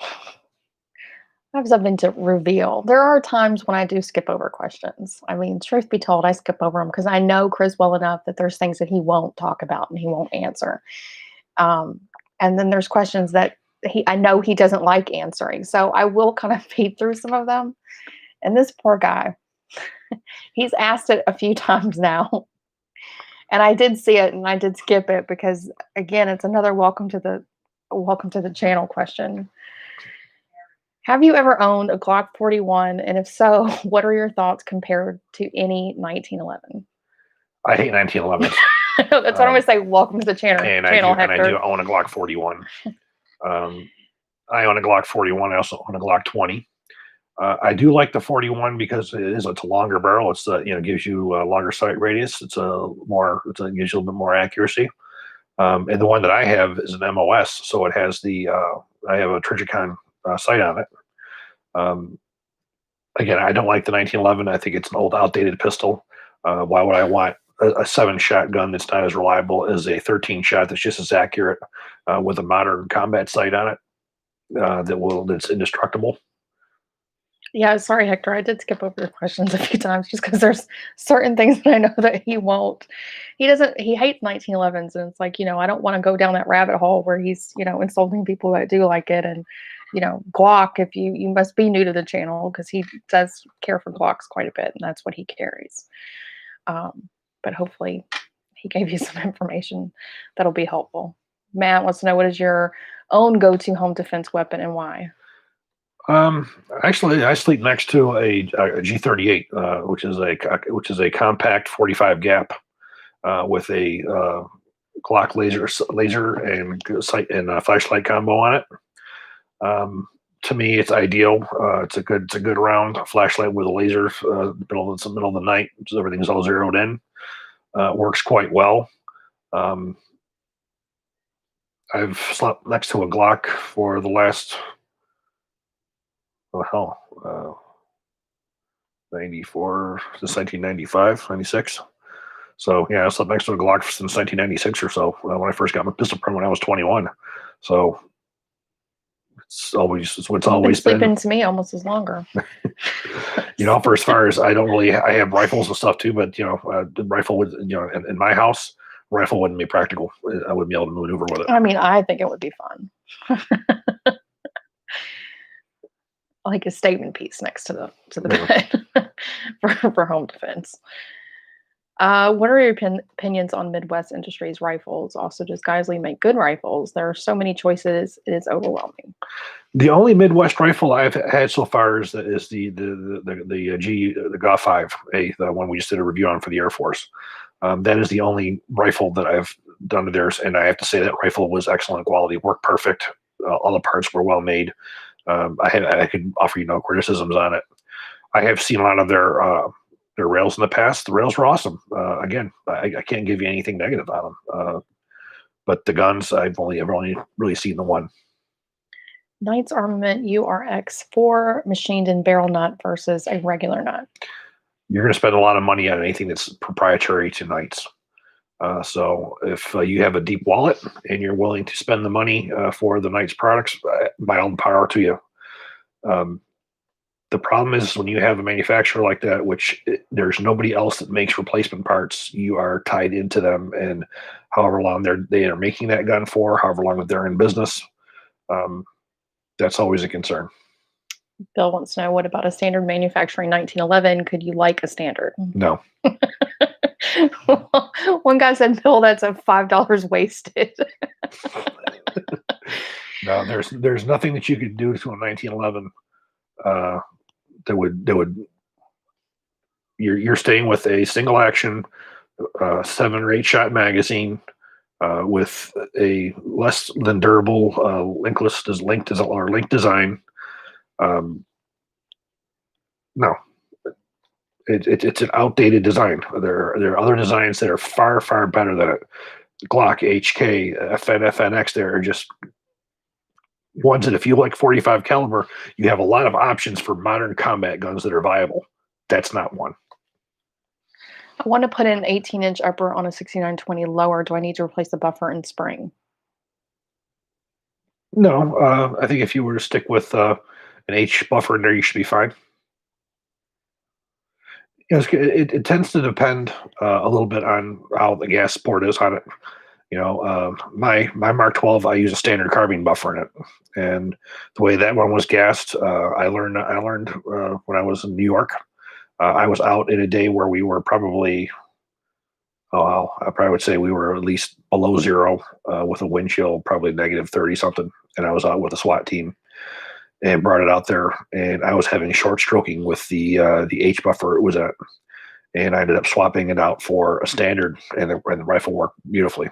[SPEAKER 2] I have something to reveal. There are times when I do skip over questions. I mean, truth be told, I skip over them because I know Chris well enough that there's things that he won't talk about and he won't answer. And then there's questions that I know he doesn't like answering. So I will kind of feed through some of them. And this poor guy, he's asked it a few times now. And I did see it and I did skip it because, again, it's another welcome to the channel question. Have you ever owned a Glock 41? And if so, what are your thoughts compared to any 1911?
[SPEAKER 1] I hate 1911s.
[SPEAKER 2] That's what I'm gonna say. Welcome to the channel,
[SPEAKER 1] and I do
[SPEAKER 2] Hector.
[SPEAKER 1] own a Glock 41. I own a Glock 41. I also own a Glock 20. I do like the 41 because it's a longer barrel. It's gives you a longer sight radius. Gives you a little bit more accuracy. And the one that I have is an MOS, so it has I have a Trigicon sight on it. Again, I don't like the 1911. I think it's an old, outdated pistol. Why would I want a 7-shot gun that's not as reliable as a 13-shot that's just as accurate with a modern combat sight on it that's indestructible?
[SPEAKER 2] Yeah, sorry, Hector. I did skip over your questions a few times just because there's certain things that I know that he won't. He doesn't. He hates 1911s, and it's like I don't want to go down that rabbit hole where he's insulting people that do like it. And Glock. If you must be new to the channel because he does care for Glocks quite a bit, and that's what he carries. But hopefully, he gave you some information that'll be helpful. Matt wants to know, what is your own go-to home defense weapon and why?
[SPEAKER 1] Actually, I sleep next to a G38, which is a compact 45 gap with a Glock laser and sight and flashlight combo on it. To me, it's ideal. It's a good round flashlight with a laser. Middle of the night, so everything's all zeroed in. Works quite well. I've slept next to a Glock for the last 94 since 1995, 96. So yeah, I slept next to a Glock since 1996 or so when I first got my pistol permit when I was 21. So it's what's always been.
[SPEAKER 2] Sleeping to me almost as longer.
[SPEAKER 1] For as far as I have rifles and stuff too, but the rifle would in my house, rifle wouldn't be practical. I wouldn't be able to maneuver with it.
[SPEAKER 2] I mean, I think it would be fun. Like a statement piece next to the bed for home defense. What are your opinions on Midwest Industries rifles? Also, does Geisley make good rifles? There are so many choices; it is overwhelming.
[SPEAKER 1] The only Midwest rifle I've had so far is the Golf 5A, the one we just did a review on for the Air Force. That is the only rifle that I've done to theirs, and I have to say that rifle was excellent quality, worked perfect. All the parts were well made. I could offer you no criticisms on it. I have seen a lot of their rails in the past. The rails were awesome. Again, I can't give you anything negative on them. But the guns, I've only really seen the one.
[SPEAKER 2] Knight's Armament URX4 machined in barrel nut versus a regular nut.
[SPEAKER 1] You're going to spend a lot of money on anything that's proprietary to Knight's. So if you have a deep wallet and you're willing to spend the money for the Knight's products, by all power to you. The problem is when you have a manufacturer like that, there's nobody else that makes replacement parts, you are tied into them, and however long they are making that gun for, however long that they're in business, that's always a concern.
[SPEAKER 2] Bill wants to know, what about a standard manufacturing 1911? Could you like a standard?
[SPEAKER 1] No.
[SPEAKER 2] One guy said, Bill, that's a $5 wasted.
[SPEAKER 1] No, there's nothing that you could do to a 1911 that would you're staying with a single action 7 or 8 shot magazine with a less than durable link design. No, it's an outdated design. There are other designs that are far, far better than it. Glock, HK, FNX, there are just ones that if you like 45 caliber, you have a lot of options for modern combat guns that are viable. That's not one.
[SPEAKER 2] I want to put an 18-inch upper on a 6920 lower. Do I need to replace the buffer and spring?
[SPEAKER 1] No, I think if you were to stick with an H buffer in there, you should be fine. It tends to depend a little bit on how the gas support is on it. My Mark 12, I use a standard carbine buffer in it, and the way that one was gassed, I learned when I was in New York. I was out in a day where we were probably, I probably would say we were at least below zero with a wind chill, probably -30 something, and I was out with a SWAT team. and brought it out there. And I was having short stroking with the H buffer it was at, and I ended up swapping it out for a standard, and the rifle worked beautifully.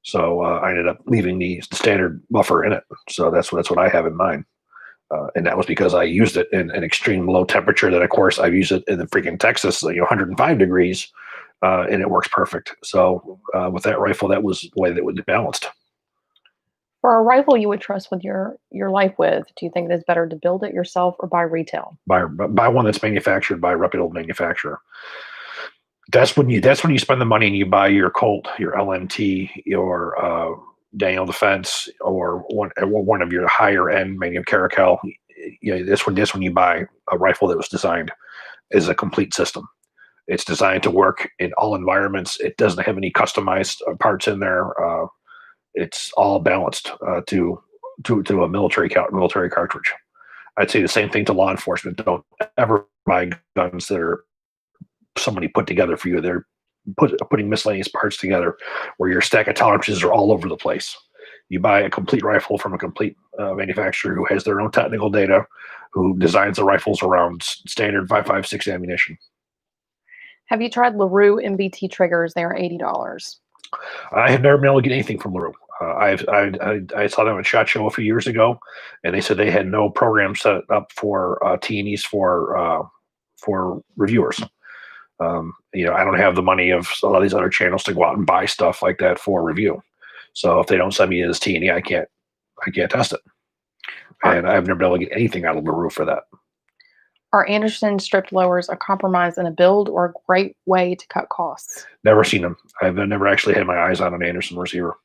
[SPEAKER 1] So I ended up leaving the standard buffer in it. So that's what I have in mind. And that was because I used it in an extreme low temperature. That of course I've used it in the freaking Texas, 105 degrees, and it works perfect. So with that rifle, that was the way that it was balanced.
[SPEAKER 2] For a rifle you would trust with your life with, do you think it's better to build it yourself or buy retail?
[SPEAKER 1] Buy one that's manufactured by a reputable manufacturer. That's when you spend the money and you buy your Colt, your LMT, your Daniel Defense, or one of your higher end, maybe Caracal. This when you buy a rifle that was designed as a complete system. It's designed to work in all environments. It doesn't have any customized parts in there. It's all balanced to a military cartridge. I'd say the same thing to law enforcement. Don't ever buy guns that are somebody put together for you. They're putting miscellaneous parts together where your stack of tolerances are all over the place. You buy a complete rifle from a complete manufacturer who has their own technical data, who designs the rifles around standard 5.56 ammunition.
[SPEAKER 2] Have you tried LaRue MBT triggers? They are $80.
[SPEAKER 1] I have never been able to get anything from LaRue. I saw them at SHOT Show a few years ago, and they said they had no program set up for T&Es for reviewers. I don't have the money of a lot of these other channels to go out and buy stuff like that for review. So if they don't send me as T&E, I can't test it. And I've never been able to get anything out of LaRue for that.
[SPEAKER 2] Are Anderson stripped lowers a compromise in a build or a great way to cut costs?
[SPEAKER 1] Never seen them. I've never actually had my eyes on an Anderson receiver.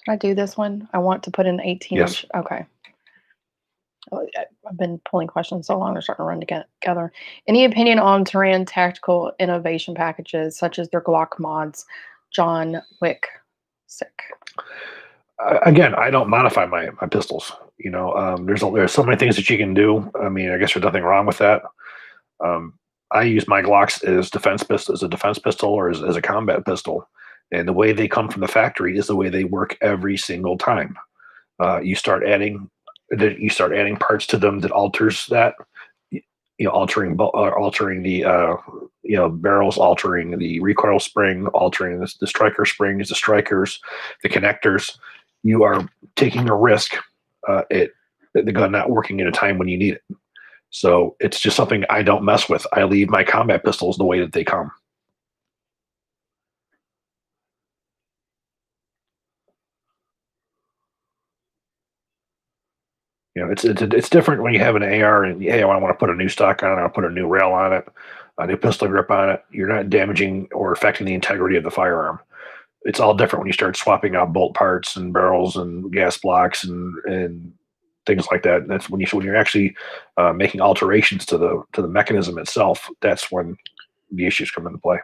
[SPEAKER 2] Can I do this one? I want to put in 18
[SPEAKER 1] Yes.
[SPEAKER 2] inch. Okay. I've been pulling questions so long, they're starting to run together. Any opinion on Taran tactical innovation packages, such as their Glock mods? John Wick. Sick.
[SPEAKER 1] Again, I don't modify my pistols. There's so many things that you can do. I mean, I guess there's nothing wrong with that. I use my Glocks as a defense pistol, or as a combat pistol, and the way they come from the factory is the way they work every single time. You start adding parts to them that alters that. Altering the barrels, altering the recoil spring, altering the striker springs, the strikers, the connectors. You are taking a risk at the gun not working at a time when you need it. So it's just something I don't mess with. I leave my combat pistols the way that they come. It's different when you have an AR and, hey, I want to put a new stock on it, I'll put a new rail on it, a new pistol grip on it. You're not damaging or affecting the integrity of the firearm. It's all different when you start swapping out bolt parts and barrels and gas blocks and things like that. And that's when you're actually making alterations to the mechanism itself. That's when the issues come into play.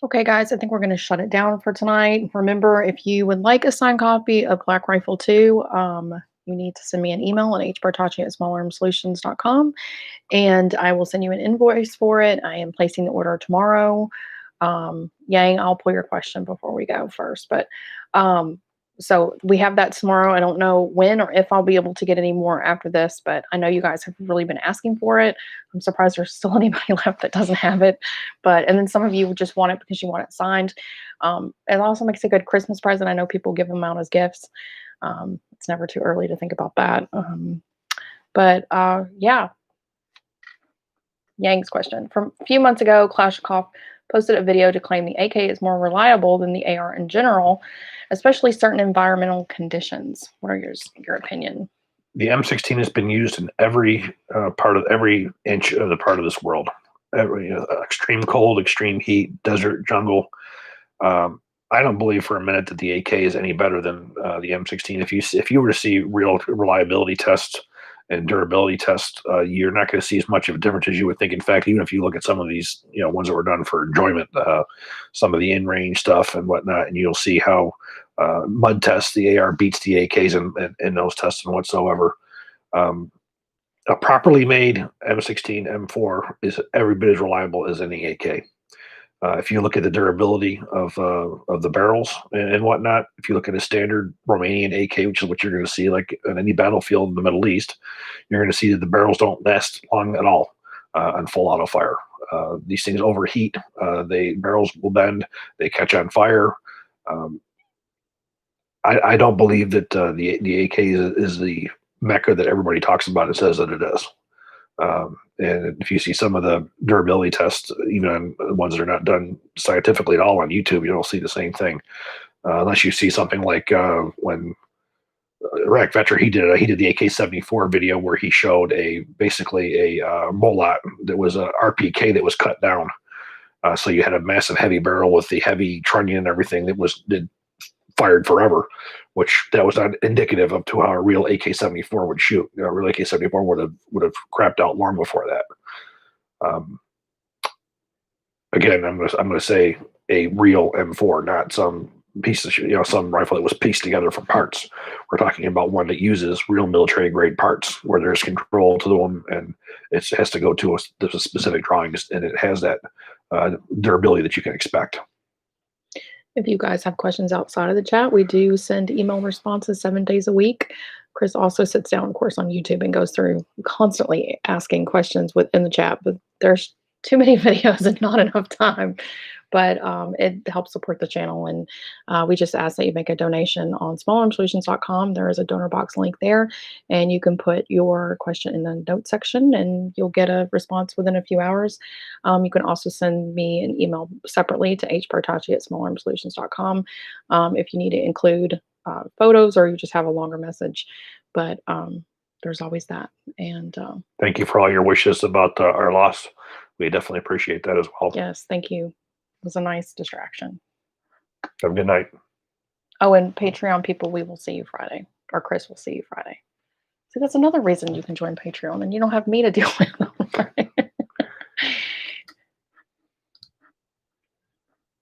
[SPEAKER 2] Okay, guys, I think we're going to shut it down for tonight. Remember, if you would like a signed copy of Black Rifle 2, you need to send me an email at hbartachi@smallarmsolutions.com, and I will send you an invoice for it. I am placing the order tomorrow. Yang, I'll pull your question before we go first, but so we have that tomorrow. I don't know when or if I'll be able to get any more after this, but I know you guys have really been asking for it. I'm surprised there's still anybody left that doesn't have it, and then some of you just want it because you want it signed. It also makes a good Christmas present. I know people give them out as gifts. It's never too early to think about that. Yeah. Yang's question. From a few months ago, Kalashnikov posted a video to claim the AK is more reliable than the AR in general, especially certain environmental conditions. What are your opinion?
[SPEAKER 1] The M16 has been used in every every inch of the part of this world. Every extreme cold, extreme heat, desert, jungle. I don't believe for a minute that the AK is any better than the M16. If you were to see real reliability tests and durability tests, you're not going to see as much of a difference as you would think. In fact, even if you look at some of these, ones that were done for enjoyment, some of the in-range stuff and whatnot, and you'll see how mud tests, the AR beats the AKs in those tests and whatsoever. A properly made M16, M4 is every bit as reliable as any AK. If you look at the durability of the barrels and whatnot, if you look at a standard Romanian AK, which is what you're going to see like on any battlefield in the Middle East, you're going to see that the barrels don't last long at all on full auto fire. These things overheat. Barrels will bend. They catch on fire. Um, I don't believe that the AK is the mecca that everybody talks about and says that it is. And if you see some of the durability tests, even on the ones that are not done scientifically at all on YouTube, you don't see the same thing. Unless you see something like when Iraq veteran he did the AK-74 video where he showed basically a Molat that was a RPK that was cut down. So you had a massive heavy barrel with the heavy trunnion and everything that fired forever, which that was not indicative of to how a real AK-74 would shoot. A real AK-74 would have crapped out long before that. Again, I'm gonna say a real M4, not some piece of some rifle that was pieced together from parts. We're talking about one that uses real military grade parts where there's control to them, and it has to go to a specific drawings, and it has that durability that you can expect.
[SPEAKER 2] If you guys have questions outside of the chat, we do send email responses 7 days a week. Chris also sits down, of course, on YouTube and goes through constantly asking questions within the chat, but there's too many videos and not enough time. But it helps support the channel. And we just ask that you make a donation on smallarmsolutions.com. There is a donor box link there, and you can put your question in the note section and you'll get a response within a few hours. You can also send me an email separately to hpartachi@smallarmsolutions.com if you need to include photos or you just have a longer message. But there's always that. And
[SPEAKER 1] Thank you for all your wishes about our loss. We definitely appreciate that as well.
[SPEAKER 2] yes, thank you. It was a nice distraction.
[SPEAKER 1] Have a good night.
[SPEAKER 2] Oh, and Patreon people, we will see you Friday, or Chris will see you Friday. So that's another reason you can join Patreon, and you don't have me to deal with.